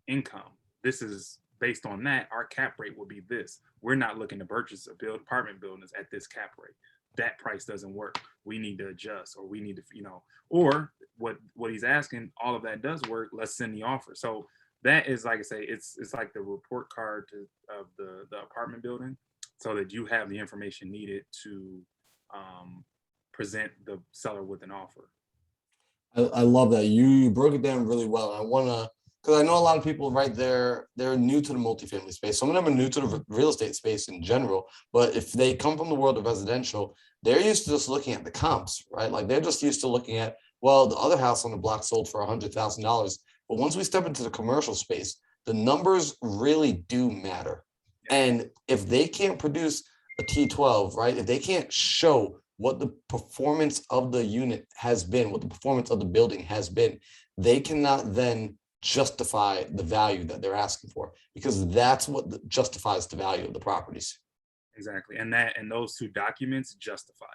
income. This is based on that. Our cap rate will be this. We're not looking to purchase apartment buildings at this cap rate. That price doesn't work. We need to adjust, or we need to, or what he's asking, all of that does work. Let's send the offer. So that is, like I say, it's like the report card of the apartment building, so that you have the information needed to present the seller with an offer. I love that. You broke it down really well. I want to, because I know a lot of people right there, they're new to the multifamily space. Some of them are new to the real estate space in general, but if they come from the world of residential, they're used to just looking at the comps, right? Like they're just used to looking at, well, the other house on the block sold for $100,000. But once we step into the commercial space, the numbers really do matter. And if they can't produce a T12, right? If they can't show what the performance of the unit has been, what the performance of the building has been, they cannot then justify the value that they're asking for, because that's what justifies the value of the properties. Exactly. And those two documents justify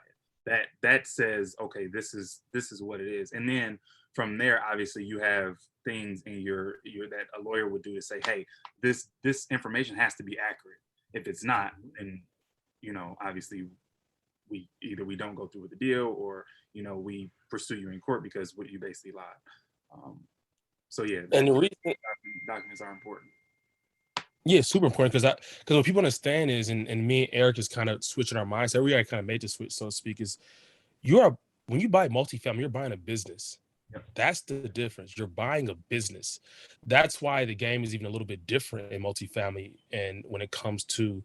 it. That says, okay, this is what it is. And then from there, obviously you have things in your that a lawyer would do to say, hey, this information has to be accurate. If it's not, then obviously we don't go through with the deal, or we pursue you in court because what you basically lied. So yeah, and the reason documents are important. Yeah, super important, because what people understand is, and me and Eric is kind of switching our mindset. We kind of made the switch, so to speak. Is when you buy multifamily, you're buying a business. Yep. That's the difference. You're buying a business. That's why the game is even a little bit different in multifamily, and when it comes to,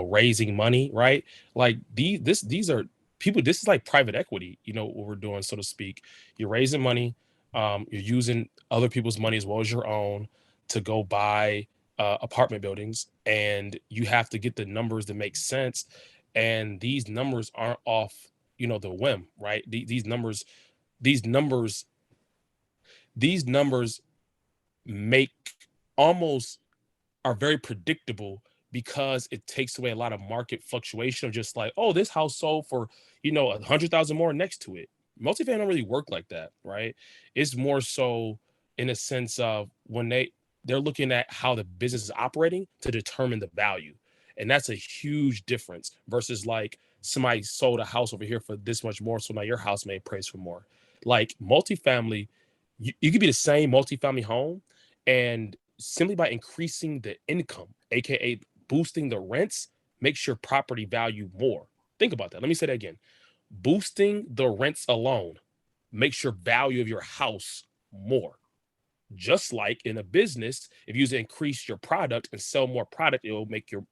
raising money, right? Like these are people. This is like private equity. What we're doing, so to speak. You're raising money. You're using other people's money as well as your own to go buy apartment buildings, and you have to get the numbers that make sense. And these numbers aren't off, the whim, right? These numbers make almost are very predictable, because it takes away a lot of market fluctuation of just like, oh, this house sold for, 100,000 more next to it. Multifamily don't really work like that, right? It's more so in a sense of when they're looking at how the business is operating to determine the value. And that's a huge difference versus like somebody sold a house over here for this much more, so now your house may appraise for more. Like multifamily, you could be the same multifamily home, and simply by increasing the income, aka boosting the rents, makes your property value more. Think about that. Let me say that again. Boosting the rents alone makes your value of your house more. Just like in a business, if you increase your product and sell more product, it will make your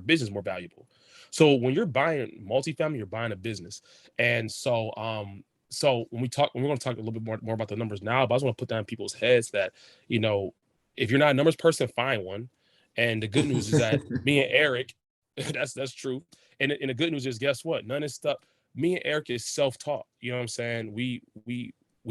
business more valuable. So when you're buying multifamily, you're buying a business. And so when we're going to talk a little bit more about the numbers now, but I just want to put down in people's heads that, if you're not a numbers person, find one. And the good news is that me and Eric, That's true. And the good news is, guess what? None of this stuff. Me and Eric is self-taught. You know what I'm saying? We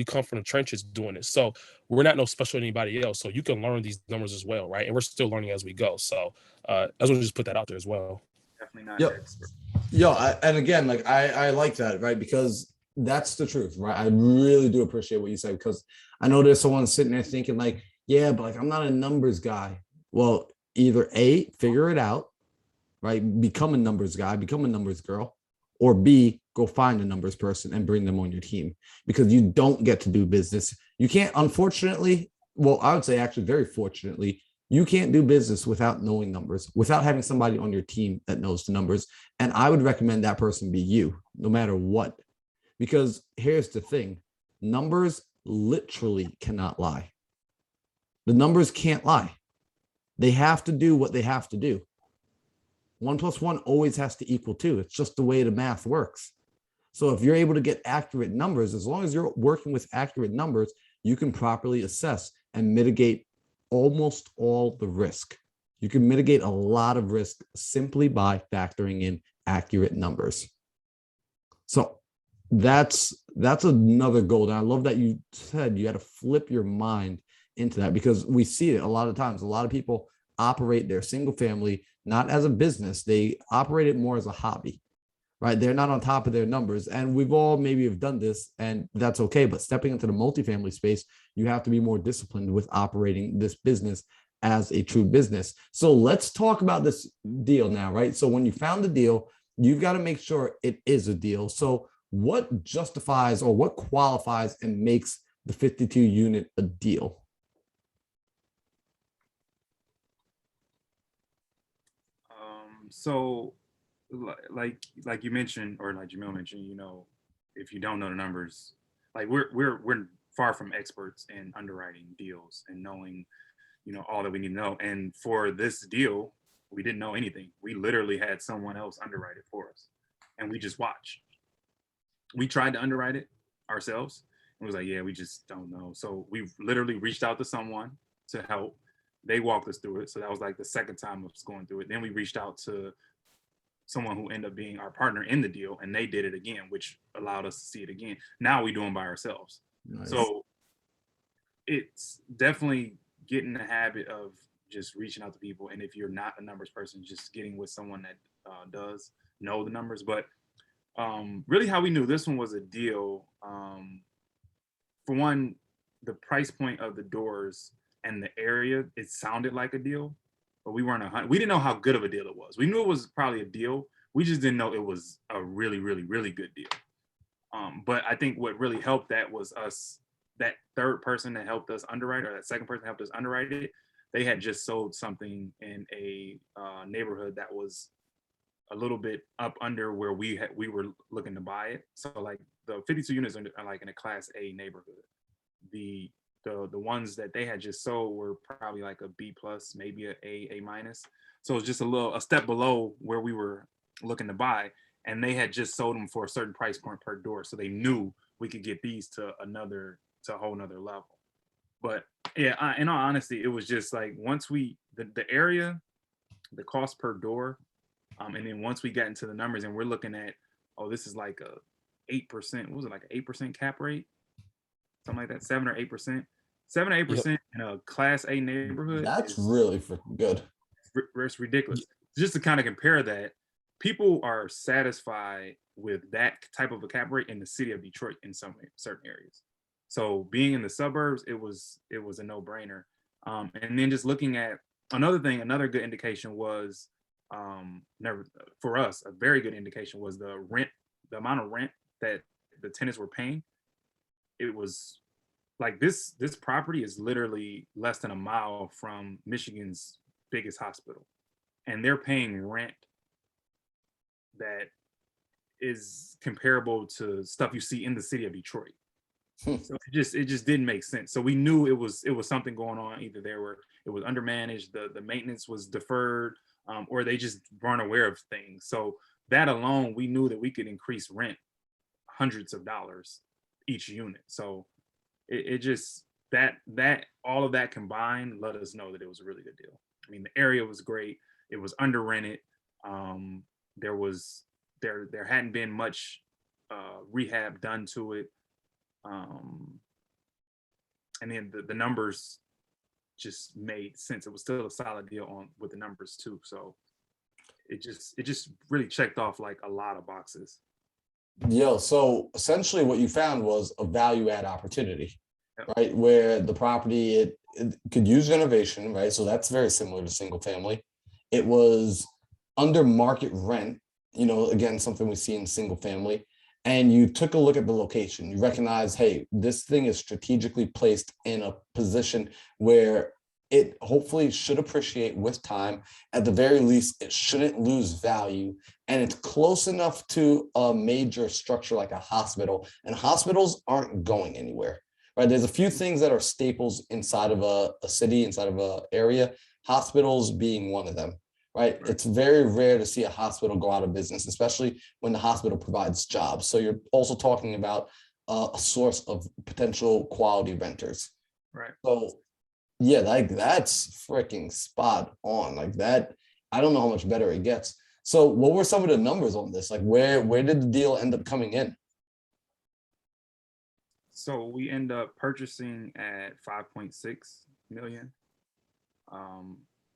come from the trenches doing this, so we're not no special to anybody else. So you can learn these numbers as well, right? And we're still learning as we go. So I just want to just put that out there as well. Definitely not an Yep. expert. And again, like I like that, right? Because that's the truth, right? I really do appreciate what you say, because I know there's someone sitting there thinking like, yeah, but like I'm not a numbers guy. Well, either A, figure it out, right? Become a numbers guy, become a numbers girl, or B, go find a numbers person and bring them on your team, because you don't get to do business. You can't, unfortunately, well, I would say actually very fortunately, you can't do business without knowing numbers, without having somebody on your team that knows the numbers. And I would recommend that person be you, no matter what. Because here's the thing, numbers literally cannot lie. The numbers can't lie. They have to do what they have to do. 1 + 1 always has to equal 2. It's just the way the math works. So if you're able to get accurate numbers, as long as you're working with accurate numbers, you can properly assess and mitigate almost all the risk. You can mitigate a lot of risk simply by factoring in accurate numbers. So that's another goal. And I love that you said you had to flip your mind into that, because we see it a lot of times. A lot of people operate their single family not as a business. They operate it more as a hobby, right? They're not on top of their numbers. And we've all maybe have done this, and that's okay. But stepping into the multifamily space, you have to be more disciplined with operating this business as a true business. So let's talk about this deal now, right? So when you found the deal, you've got to make sure it is a deal. So what justifies or what qualifies and makes the 52 unit a deal? So like you mentioned, or like Jamil mentioned, if you don't know the numbers, like we're far from experts in underwriting deals and knowing, all that we need to know. And for this deal, we didn't know anything. We literally had someone else underwrite it for us, and we just watched. We tried to underwrite it ourselves, and was like, yeah, we just don't know. So we literally reached out to someone to help. They walked us through it. So that was like the second time of us going through it. Then we reached out to someone who ended up being our partner in the deal, and they did it again, which allowed us to see it again. Now we do them by ourselves. Nice. So it's definitely getting the habit of just reaching out to people. And if you're not a numbers person, just getting with someone that does know the numbers. But really how we knew this one was a deal, for one, the price point of the doors and the area, it sounded like a deal, but we didn't know how good of a deal it was. We knew it was probably a deal. We just didn't know it was a really, really, really good deal. But I think what really helped that was us, that third person that helped us underwrite, or that second person that helped us underwrite it, they had just sold something in a neighborhood that was a little bit up under where we were looking to buy it. So like the 52 units are like in a Class A neighborhood. The ones that they had just sold were probably like a B plus, maybe a minus. So it was just a step below where we were looking to buy, and they had just sold them for a certain price point per door. So they knew we could get these to a whole nother level. But yeah, in all honesty, it was just like once the area, the cost per door, and then once we got into the numbers and we're looking at, this is like a 8%, what was it, like an 8% cap rate? Something like that, 7 or 8%. 7 or 8% yep. In a Class A neighborhood. That's really freaking good. It's ridiculous. Just to kind of compare that, people are satisfied with that type of a cap rate in the city of Detroit in some certain areas. So being in the suburbs, it was a no-brainer. And then just looking at another good indication was, for us, a very good indication was the amount of rent that the tenants were paying. It was like this property is literally less than a mile from Michigan's biggest hospital, and they're paying rent that is comparable to stuff you see in the city of Detroit. So it just didn't make sense. So we knew it was something going on. Either it was undermanaged, the maintenance was deferred, or they just weren't aware of things. So that alone, we knew that we could increase rent hundreds of dollars each unit. So it just that all of that combined let us know that it was a really good deal. I mean, the area was great. It was under rented. There was there hadn't been much rehab done to it, and then the numbers just made sense. It was still a solid deal on with the numbers too. So it just really checked off like a lot of boxes. Yo, so essentially what you found was a value add opportunity, Yep. right? Where the property it could use renovation, right? So that's very similar to single family. It was under market rent, again, something we see in single family. And you took a look at the location. You recognize, hey, this thing is strategically placed in a position where it hopefully should appreciate with time. At the very least, it shouldn't lose value. And it's close enough to a major structure like a hospital. And hospitals aren't going anywhere, right? There's a few things that are staples inside of a city, inside of an area, hospitals being one of them, right? It's very rare to see a hospital go out of business, especially when the hospital provides jobs. So you're also talking about a source of potential quality renters. Right. So yeah, like that's freaking spot on. Like that, I don't know how much better it gets. So what were some of the numbers on this? Like where did the deal end up coming in? So we end up purchasing at 5.6 million.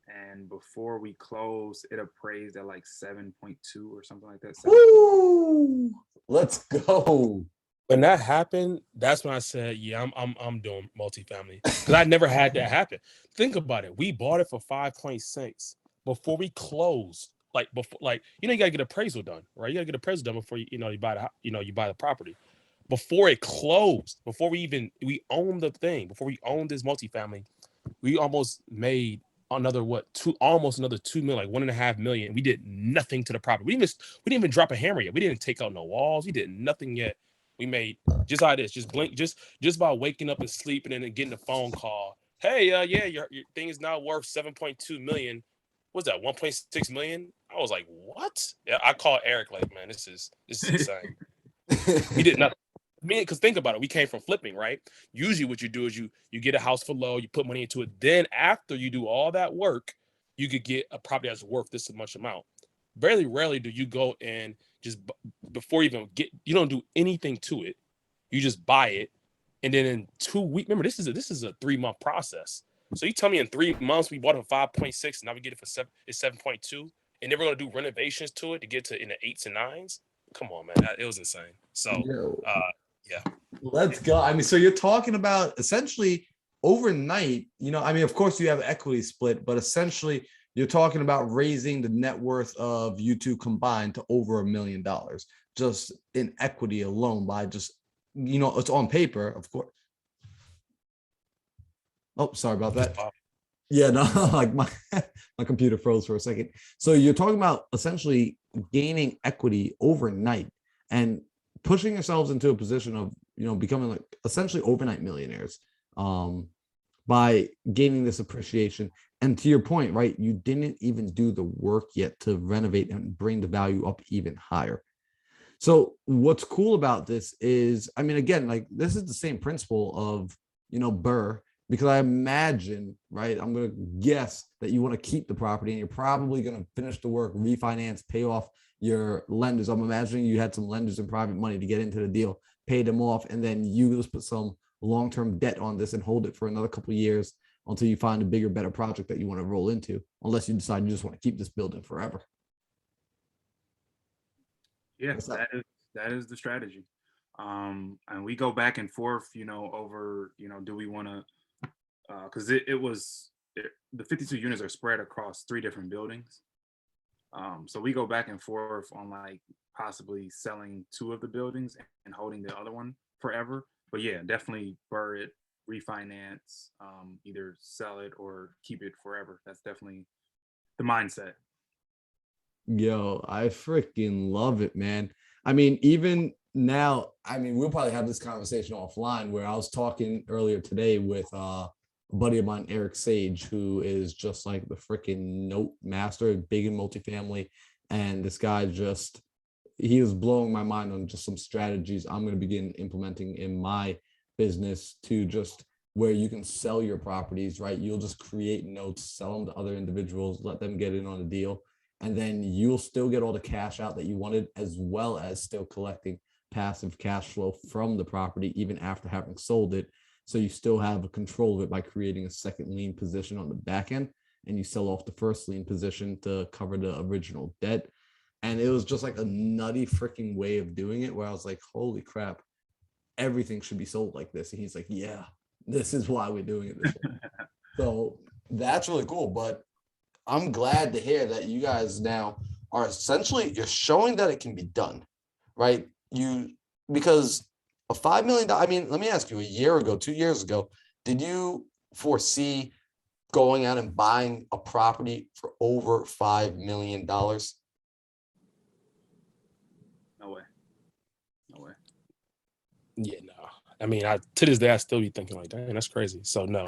And before we closed, it appraised at like 7.2 or something like that. Woo! Let's go. When that happened, that's when I said, "Yeah, I'm doing multifamily," because I never had that happen. Think about it. We bought it for 5.6 before we closed. Like before, like you gotta get appraisal done, right? You gotta get appraisal done before you buy you buy the property. Before it closed, before we owned the thing, before we owned this multifamily, we almost made almost another 2 million, like 1.5 million. We did nothing to the property. We didn't even drop a hammer yet. We didn't take out no walls. We did nothing yet. We made just like this, just by waking up and sleeping and then getting a phone call. Hey, yeah, your thing is now worth 7.2 million. What's that? 1.6 million? I was like, what? Yeah, I called Eric like, man, this is insane. We did nothing. Because think about it, we came from flipping, right? Usually what you do is you get a house for low, you put money into it. Then after you do all that work, you could get a property that's worth this much amount. Very rarely do you go and just before you don't do anything to it. You just buy it. And then in 2 weeks, remember, this is a 3-month process. So you tell me in 3 months, we bought it for 5.6, now we get it for 7.2, and then we're going to do renovations to it to get to in the 8s and 9s. Come on, man. It was insane. So, yeah. Let's go. I mean, so you're talking about essentially overnight, of course you have equity split, but essentially you're talking about raising the net worth of you two combined to over $1 million just in equity alone by just, it's on paper, of course. Oh, sorry about that. Yeah, no, like my computer froze for a second. So you're talking about essentially gaining equity overnight and pushing yourselves into a position of, becoming like essentially overnight millionaires by gaining this appreciation. And to your point, right, you didn't even do the work yet to renovate and bring the value up even higher. So what's cool about this is, I mean, again, like this is the same principle of, BRRRR, because I imagine, right, I'm going to guess that you want to keep the property and you're probably going to finish the work, refinance, pay off your lenders. I'm imagining you had some lenders and private money to get into the deal, pay them off, and then you just put some long-term debt on this and hold it for another couple of years until you find a bigger, better project that you want to roll into, unless you decide you just want to keep this building forever. Yeah, that is the strategy. And we go back and forth, over, do we want to, because the 52 units are spread across 3 different buildings. So we go back and forth on like possibly selling 2 of the buildings and holding the other one forever. But yeah, definitely BRRRR it, refinance, either sell it or keep it forever. That's definitely the mindset. Yo, I freaking love it, man. I mean, even now, I mean, we'll probably have this conversation offline where I was talking earlier today with a buddy of mine, Eric Sage, who is just like the freaking note master, big in multifamily. And this guy he was blowing my mind on just some strategies I'm going to begin implementing in my business to just where you can sell your properties, right? You'll just create notes, sell them to other individuals, let them get in on a deal. and then you'll still get all the cash out that you wanted, as well as still collecting passive cash flow from the property even after having sold it. So you still have a control of it by creating a second lien position on the back end, and you sell off the first lien position to cover the original debt. And it was just like a nutty freaking way of doing it, where I was like, holy crap, everything should be sold like this. And he's like, yeah, this is why we're doing it this way. So that's really cool. But I'm glad to hear that you guys now are essentially, you're showing that it can be done, right? Because a $5 million, I mean, let me ask you, a year ago, 2 years ago, did you foresee going out and buying a property for over $5 million? No way. No way. Yeah, no. I mean, to this day, I still be thinking like, dang, that's crazy. So no.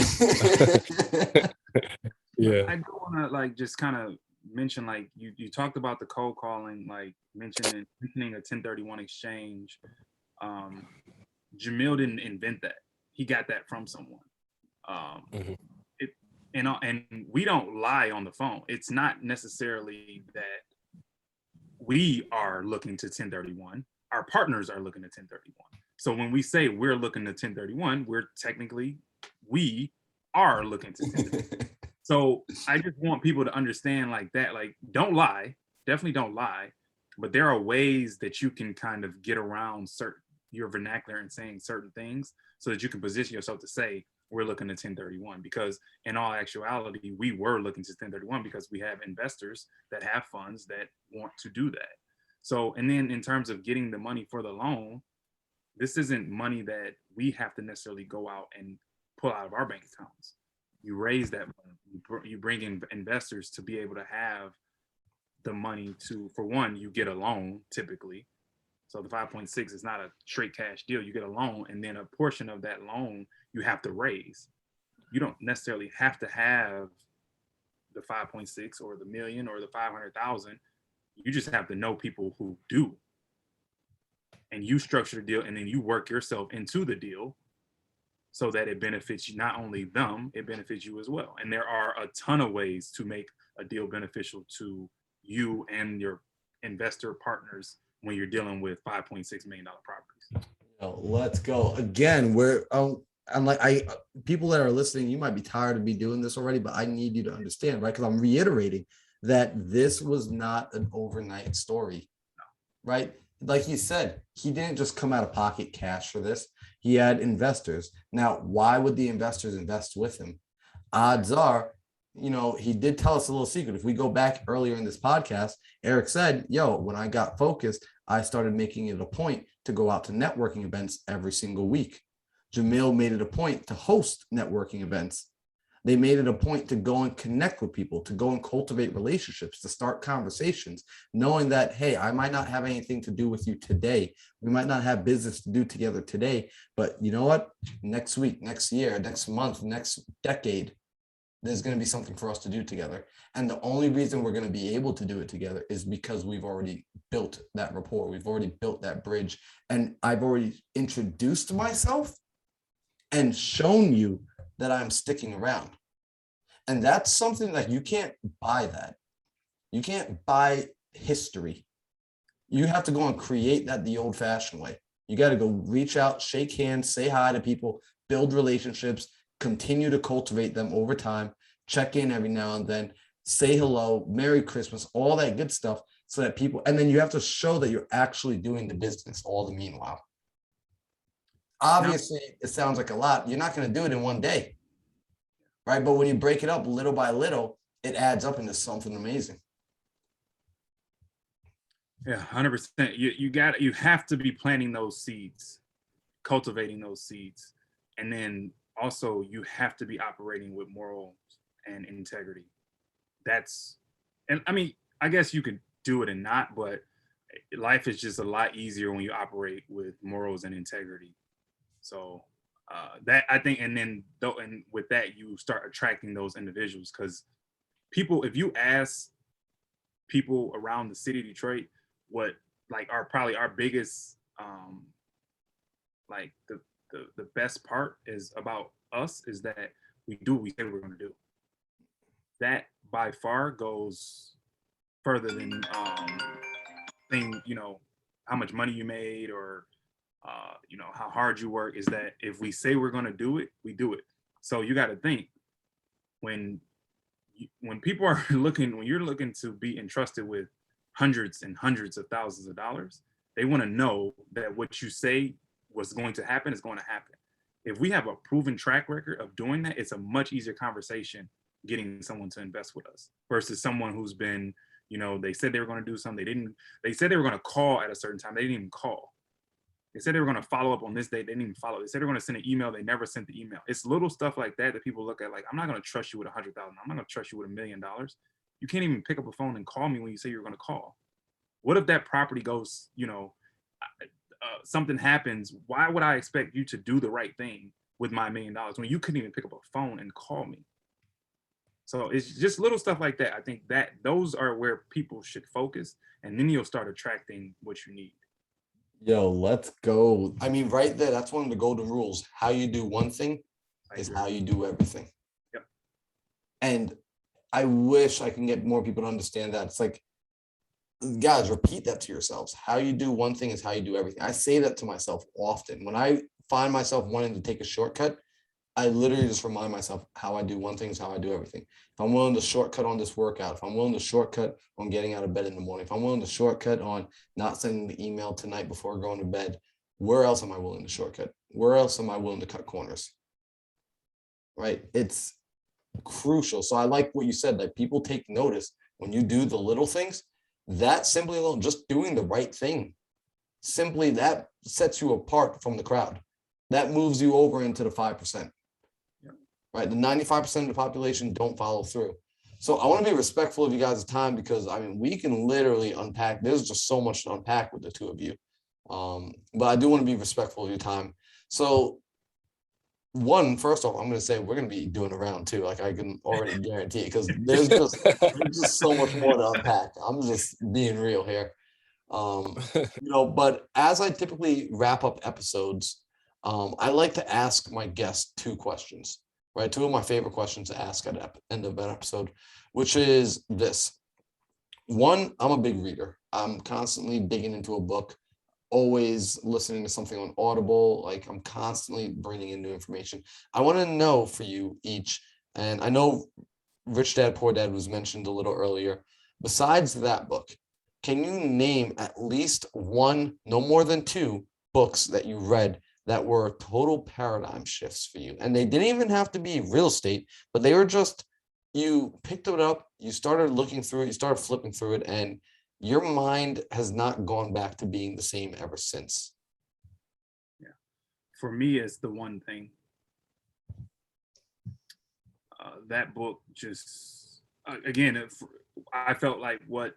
Yeah. I do want to like just kind of mention, like you talked about the cold calling, like mentioning a 1031 exchange. Jamil didn't invent that. He got that from someone. And we don't lie on the phone. It's not necessarily that we are looking to 1031. Our partners are looking to 1031. So when we say we're looking to 1031, we are looking to 1031. So I just want people to understand like that, like don't lie, definitely don't lie, but there are ways that you can kind of get around your vernacular and saying certain things so that you can position yourself to say, we're looking to 1031, because in all actuality, we were looking to 1031 because we have investors that have funds that want to do that. So, and then in terms of getting the money for the loan, this isn't money that we have to necessarily go out and pull out of our bank accounts. You raise that money, you bring in investors to be able to have the money to, for one, you get a loan typically. So the 5.6 is not a straight cash deal. You get a loan, and then a portion of that loan you have to raise. You don't necessarily have to have the 5.6 or the million or the 500,000. You just have to know people who do. And you structure the deal, and then you work yourself into the deal so that it benefits you, not only them, it benefits you as well. And there are a ton of ways to make a deal beneficial to you and your investor partners when you're dealing with $5.6 million properties. Let's go again. I'm like, people that are listening, you might be tired of me doing this already, but I need you to understand, right? Because I'm reiterating that this was not an overnight story, right? Like you said, he didn't just come out of pocket cash for this. He had investors. Now, why would the investors invest with him? Odds are, he did tell us a little secret. If we go back earlier in this podcast, Eric said, when I got focused, I started making it a point to go out to networking events every single week. Jamil made it a point to host networking events. They made it a point to go and connect with people, to go and cultivate relationships, to start conversations, knowing that, hey, I might not have anything to do with you today. We might not have business to do together today, but you know what? Next week, next year, next month, next decade, there's going to be something for us to do together. And the only reason we're going to be able to do it together is because we've already built that rapport. We've already built that bridge. And I've already introduced myself and shown you that I'm sticking around. And that's something that you can't buy that. You can't buy history. You have to go and create that the old fashioned way. You got to go reach out, shake hands, say hi to people, build relationships, continue to cultivate them over time, check in every now and then, say hello, Merry Christmas, all that good stuff, so that people, and then you have to show that you're actually doing the business all the meanwhile. Obviously, it sounds like a lot. You're not going to do it in one day, right? But when you break it up little by little, it adds up into something amazing. Yeah, 100%. You have to be planting those seeds, cultivating those seeds, and then also you have to be operating with morals and integrity. And I mean, I guess you could do it and not, but life is just a lot easier when you operate with morals and integrity. So that, I think, and with that, you start attracting those individuals, because people, if you ask people around the city of Detroit what like are probably our biggest like the best part is about us is that we do what we say we're going to do. That by far goes further than how much money you made or how hard you work, is that if we say we're going to do it, we do it. So you got to think, when people are when you're looking to be entrusted with hundreds and hundreds of thousands of dollars, they want to know that what you say was going to happen is going to happen. If we have a proven track record of doing that, it's a much easier conversation getting someone to invest with us versus someone who's been, they said they were going to do something. They said they were going to call at a certain time. They didn't even call. They said they were going to follow up on this date. They didn't even follow. They said they were going to send an email. They never sent the email. It's little stuff like that that people look at like, I'm not going to trust you with $100,000. I'm not going to trust you with $1 million. You can't even pick up a phone and call me when you say you're going to call. What if that property goes, something happens? Why would I expect you to do the right thing with my $1 million when you couldn't even pick up a phone and call me? So it's just little stuff like that. I think that those are where people should focus, and then you'll start attracting what you need. Yo, let's go. I mean, right there, that's one of the golden rules. How you do one thing is how you do everything. Yep. And I wish I can get more people to understand that. It's like, guys, repeat that to yourselves. How you do one thing is how you do everything. I say that to myself often. When I find myself wanting to take a shortcut, I literally just remind myself how I do one thing is how I do everything. If I'm willing to shortcut on this workout, if I'm willing to shortcut on getting out of bed in the morning, if I'm willing to shortcut on not sending the email tonight before going to bed, where else am I willing to shortcut? Where else am I willing to cut corners? Right? It's crucial. So I like what you said, that people take notice when you do the little things. That simply alone, just doing the right thing, simply that sets you apart from the crowd. That moves you over into the 5%. Right? The 95% of the population don't follow through. So I want to be respectful of you guys' time, because I mean, we can literally unpack. There's just so much to unpack with the two of you. But I do want to be respectful of your time. So first off, I'm going to say we're going to be doing a round two. Like, I can already guarantee it, because there's just so much more to unpack. I'm just being real here. But as I typically wrap up episodes, I like to ask my guests two questions. Right, two of my favorite questions to ask at the end of an episode, which is this. One, I'm a big reader. I'm constantly digging into a book, always listening to something on Audible. Like, I'm constantly bringing in new information. I want to know for you each, and I know Rich Dad, Poor Dad was mentioned a little earlier. Besides that book, can you name at least one, no more than two books that you read that were total paradigm shifts for you? And they didn't even have to be real estate, but they were just, you picked it up, you started looking through it, you started flipping through it, and your mind has not gone back to being the same ever since. Yeah. For me, it's The One Thing. That book just, again, I felt like what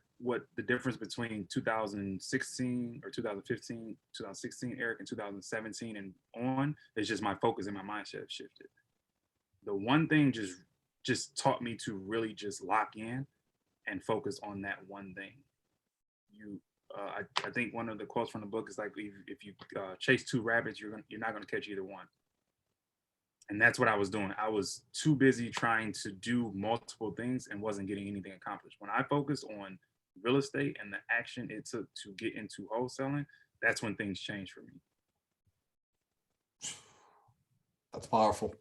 the difference between 2016 or 2015, 2016 Eric and 2017 and on is just my focus and my mindset shifted. The One Thing just taught me to really just lock in and focus on that one thing. I think one of the quotes from the book is like, if you chase two rabbits, you're not going to catch either one. And that's what I was doing. I was too busy trying to do multiple things and wasn't getting anything accomplished. When I focused on real estate and the action it took to get into wholesaling, that's when things changed for me. That's powerful.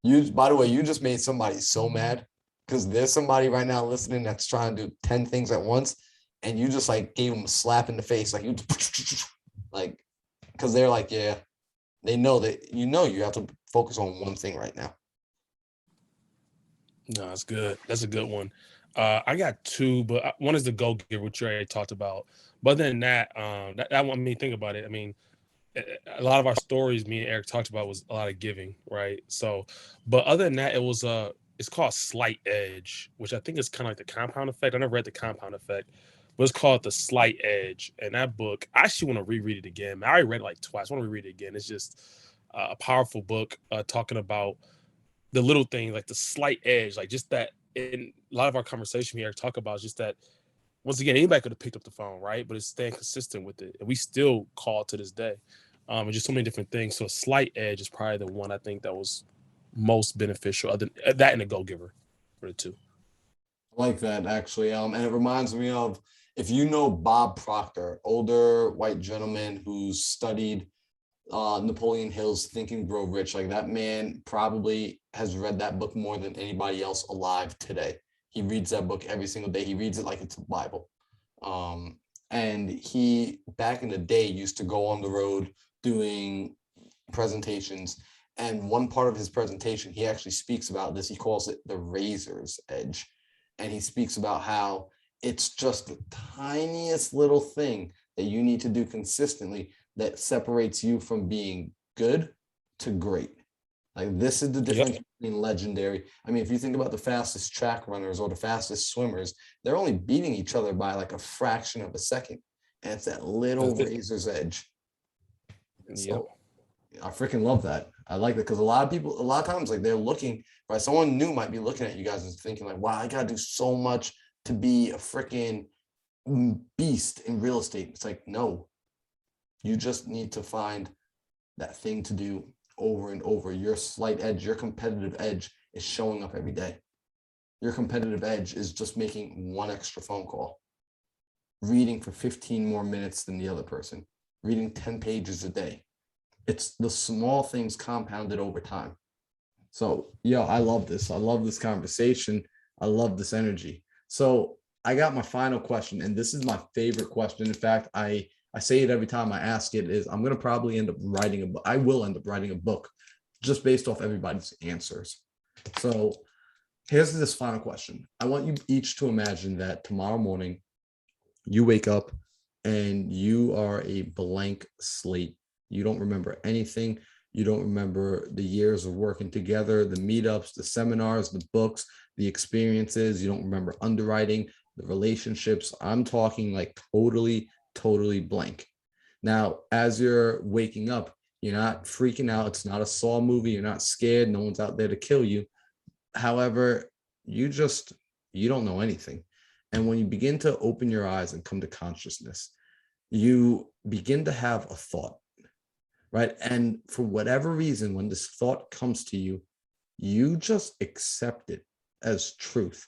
By the way, you just made somebody so mad, because there's somebody right now listening that's trying to do 10 things at once, and you just like gave them a slap in the face, like you like, because they're like, yeah, they know that you have to focus on one thing right now. No, that's good. That's a good one. I got two, but one is the Go Giver, which you already talked about. But other than that, that one, I mean, think about it. I mean, a lot of our stories me and Eric talked about was a lot of giving, right? So, but other than that, it's called Slight Edge, which I think is kind of like the Compound Effect. I never read the Compound Effect, but it's called The Slight Edge. And that book, I actually want to reread it again. I already read it like twice. I want to reread it again. It's just a powerful book talking about the little thing, like the slight edge, like just that. In a lot of our conversation here, talk about just that. Once again, anybody could have picked up the phone, right? But it's staying consistent with it, and we still call to this day. And just so many different things. So, Slight Edge is probably the one I think that was most beneficial. Other than that, and the Go Giver for the two. I like that actually. And it reminds me of, if you know Bob Proctor, older white gentleman who's studied Napoleon Hill's Think and Grow Rich. Like, that man probably has read that book more than anybody else alive today. He reads that book every single day. He reads it like it's a Bible. And he, back in the day, used to go on the road doing presentations. And one part of his presentation, he actually speaks about this. He calls it the razor's edge. And he speaks about how it's just the tiniest little thing that you need to do consistently that separates you from being good to great. Like, this is the difference between legendary. I mean, if you think about the fastest track runners or the fastest swimmers, they're only beating each other by like a fraction of a second. And it's that little razor's edge. So I freaking love that. I like that, because a lot of times, like, they're looking, right? Someone new might be looking at you guys and thinking like, wow, I gotta do so much to be a freaking beast in real estate. It's like, no, you just need to find that thing to do over and over. Your slight edge, your competitive edge is showing up every day. Your competitive edge is just making one extra phone call, reading for 15 more minutes than the other person, reading 10 pages a day. It's the small things compounded over time. So, yeah, I love this. I love this conversation. I love this energy. So I got my final question, and this is my favorite question. In fact, I say it every time I ask it, is I'm going to probably end up writing a book. I will end up writing a book just based off everybody's answers. So here's this final question. I want you each to imagine that tomorrow morning you wake up and you are a blank slate. You don't remember anything. You don't remember the years of working together, the meetups, the seminars, the books, the experiences. You don't remember underwriting, the relationships. I'm talking like totally blank. Now, as you're waking up, you're not freaking out. It's not a Saw movie. You're not scared. No one's out there to kill you. However, you don't know anything. And when you begin to open your eyes and come to consciousness, you begin to have a thought, right? And for whatever reason, when this thought comes to you, you just accept it as truth.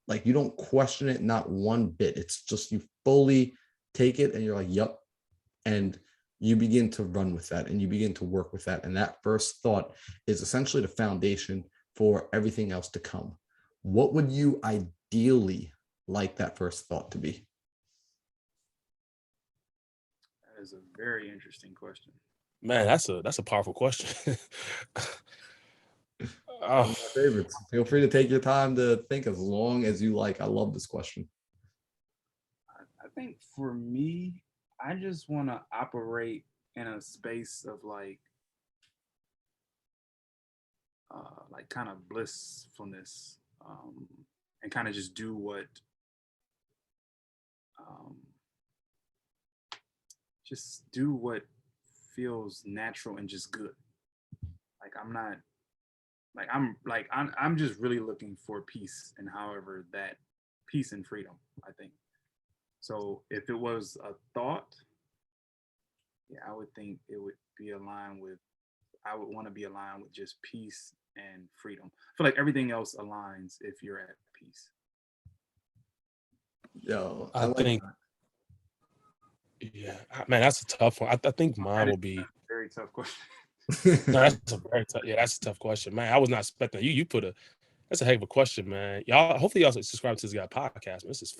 Like, you don't question it, not one bit. It's just, you fully take it and you're like, yep. And you begin to run with that and you begin to work with that. And that first thought is essentially the foundation for everything else to come. What would you ideally like that first thought to be? That is a very interesting question. Man, that's a powerful question. One of my favorites. Feel free to take your time to think as long as you like. I love this question. I think for me, I just want to operate in a space of like kind of blissfulness, and kind of just do what feels natural and just good. Like, I'm just really looking for peace, and however that peace and freedom, I think. So if it was a thought, yeah, I would think it would be aligned with, I would want to be aligned with just peace and freedom. I feel like everything else aligns if you're at peace. Yo, I think that. Yeah, man, that's a tough one. I think mine will be very tough question. No, that's a tough question, man. I was not expecting you. That's a heck of a question, man. Y'all, hopefully y'all subscribe to this guy podcast. Man. This is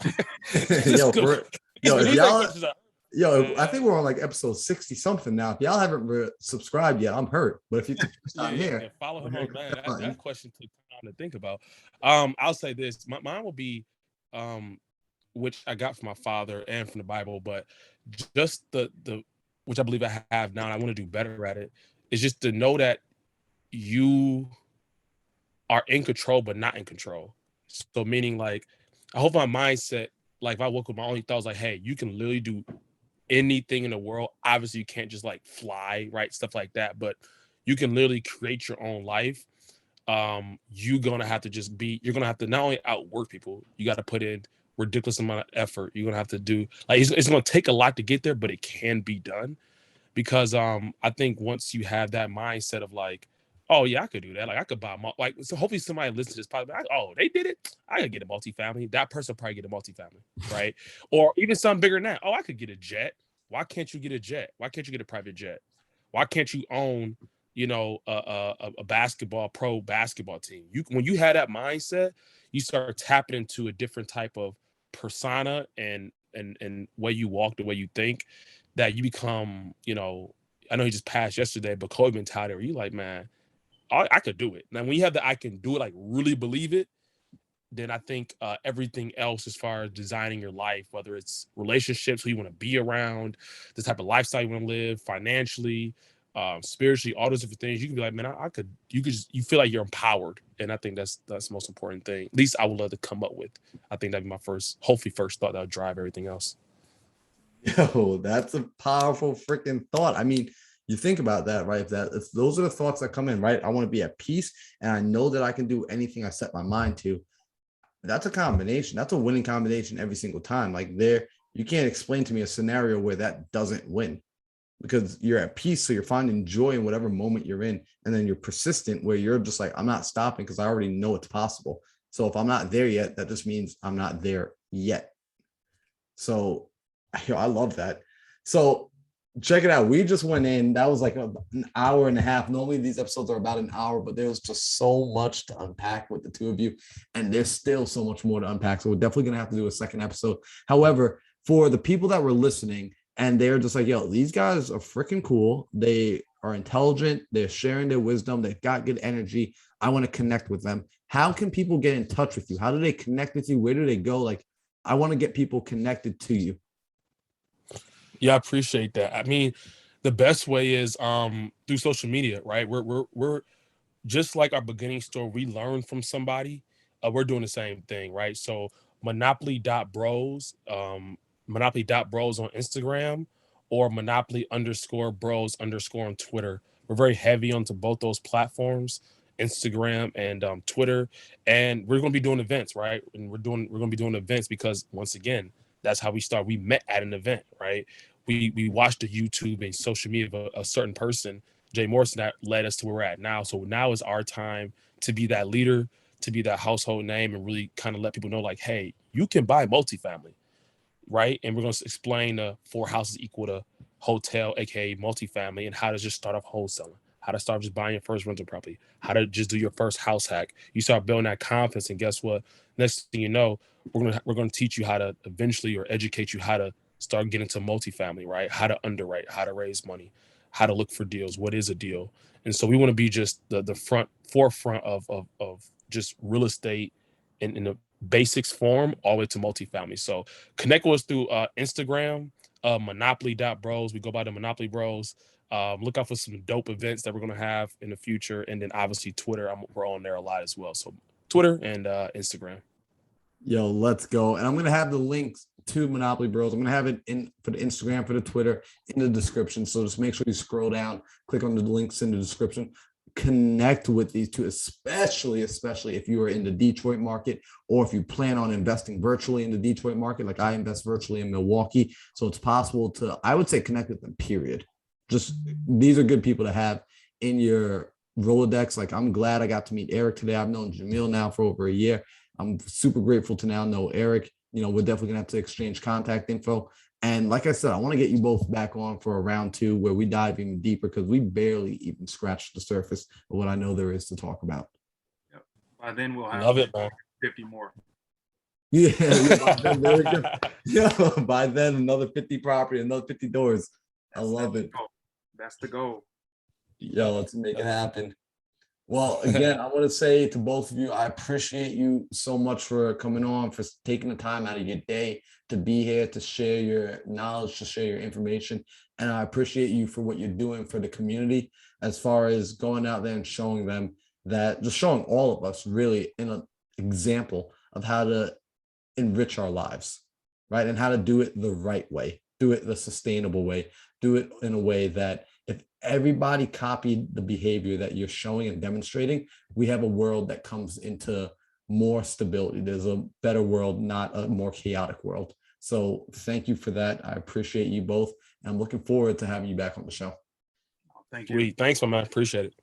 I think we're on like episode 60 something now. If y'all haven't subscribed yet, I'm hurt. But if you here, follow him on, man. That question took time to think about. I'll say this. Mine will be, which I got from my father and from the Bible, but just the which I believe I have now, and I want to do better at it, is just to know that you are in control, but not in control. So meaning, like, I hope my mindset, like, if I woke up, my only thought was like, hey, you can literally do anything in the world. Obviously, you can't just like fly, right? Stuff like that, but you can literally create your own life. You're gonna have to not only outwork people, you got to put in ridiculous amount of effort. You're gonna have to do, like, it's gonna take a lot to get there, but it can be done. Because I think once you have that mindset of like, oh yeah, I could do that. Like I could buy like so hopefully somebody listens to this probably like, oh, they did it. I could get a multifamily. That person probably get a multifamily, right? Or even something bigger than that. Oh, I could get a jet. Why can't you get a jet? Why can't you get a private jet? Why can't you own, a pro basketball team? When you have that mindset, you start tapping into a different type of persona and way you walk, the way you think, that you become, I know he just passed yesterday, but Kobe mentality where you like, man, I could do it. Now, when you have the I can do it, like really believe it, then I think everything else as far as designing your life, whether it's relationships, who you want to be around, the type of lifestyle you want to live, financially, spiritually, all those different things, you can be like, man, you feel like you're empowered. And I think that's the most important thing. At least I would love to come up with. I think that'd be my hopefully first thought that would drive everything else. Yo, that's a powerful freaking thought. I mean, you think about that, right? Those are the thoughts that come in, right? I want to be at peace and I know that I can do anything I set my mind to. That's a combination. That's a winning combination every single time. Like you can't explain to me a scenario where that doesn't win because you're at peace. So you're finding joy in whatever moment you're in. And then you're persistent where you're just like, I'm not stopping because I already know it's possible. So if I'm not there yet, that just means I'm not there yet. So I love that. So check it out. We just went in. That was like an hour and a half. Normally these episodes are about an hour, but there was just so much to unpack with the two of you. And there's still so much more to unpack. So we're definitely going to have to do a second episode. However, for the people that were listening and they're just like, yo, these guys are freaking cool. They are intelligent. They're sharing their wisdom. They've got good energy. I want to connect with them. How can people get in touch with you? How do they connect with you? Where do they go? Like, I want to get people connected to you. Yeah, I appreciate that. I mean, the best way is through social media, right? We're just like our beginning story. We learn from somebody. We're doing the same thing, right? So monopoly.bros, monopoly.bros on Instagram, or monopoly_bros_ on Twitter. We're very heavy onto both those platforms, Instagram and Twitter. And we're going to be doing events, right? And we're going to be doing events because once again, that's how we start. We met at an event, right? We watched the YouTube and social media of a certain person, Jay Morrison, that led us to where we're at now. So now is our time to be that leader, to be that household name, and really kind of let people know, like, hey, you can buy multifamily, right? And we're going to explain the 4 houses equal to hotel, aka multifamily, and how to just start off wholesaling, how to start just buying your first rental property, how to just do your first house hack. You start building that confidence, and guess what? Next thing you know, we're gonna teach you how to eventually, or educate you how to start getting to multifamily, right? How to underwrite, how to raise money, how to look for deals, what is a deal. And so we want to be just the forefront of just real estate in the basics form all the way to multifamily. So connect with us through Instagram, monopoly.bros. We go by the Monopoly Bros. Look out for some dope events that we're going to have in the future. And then obviously Twitter, we're on there a lot as well. So Twitter and Instagram. Yo, let's go. And I'm going to have the links to Monopoly Bros. I'm going to have it in for the Instagram, for the Twitter, in the description. So just make sure you scroll down, click on the links in the description, connect with these two, especially if you are in the Detroit market, or if you plan on investing virtually in the Detroit market, like I invest virtually in Milwaukee. So it's possible to, I would say, connect with them, period. Just, these are good people to have in your Rolodex. Like, I'm glad I got to meet Eric today. I've known Jamil now for over a year. I'm super grateful to now know Eric. We're definitely gonna have to exchange contact info. And like I said, I want to get you both back on for a round 2 where we dive even deeper, because we barely even scratched the surface of what I know there is to talk about. Yep. By then we'll have Love it, man. 50 more. Yeah, by then another 50 property, another 50 doors. I love it. That's the goal. Yo, let's make it happen. Well, again, I want to say to both of you, I appreciate you so much for coming on, for taking the time out of your day to be here, to share your knowledge, to share your information. And I appreciate you for what you're doing for the community, as far as going out there and showing them that, just showing all of us really an example of how to enrich our lives, right? And how to do it the right way, do it the sustainable way, do it in a way that if everybody copied the behavior that you're showing and demonstrating, we have a world that comes into more stability. There's a better world, not a more chaotic world. So thank you for that. I appreciate you both. And I'm looking forward to having you back on the show. Thank you. Thanks, my man. Appreciate it.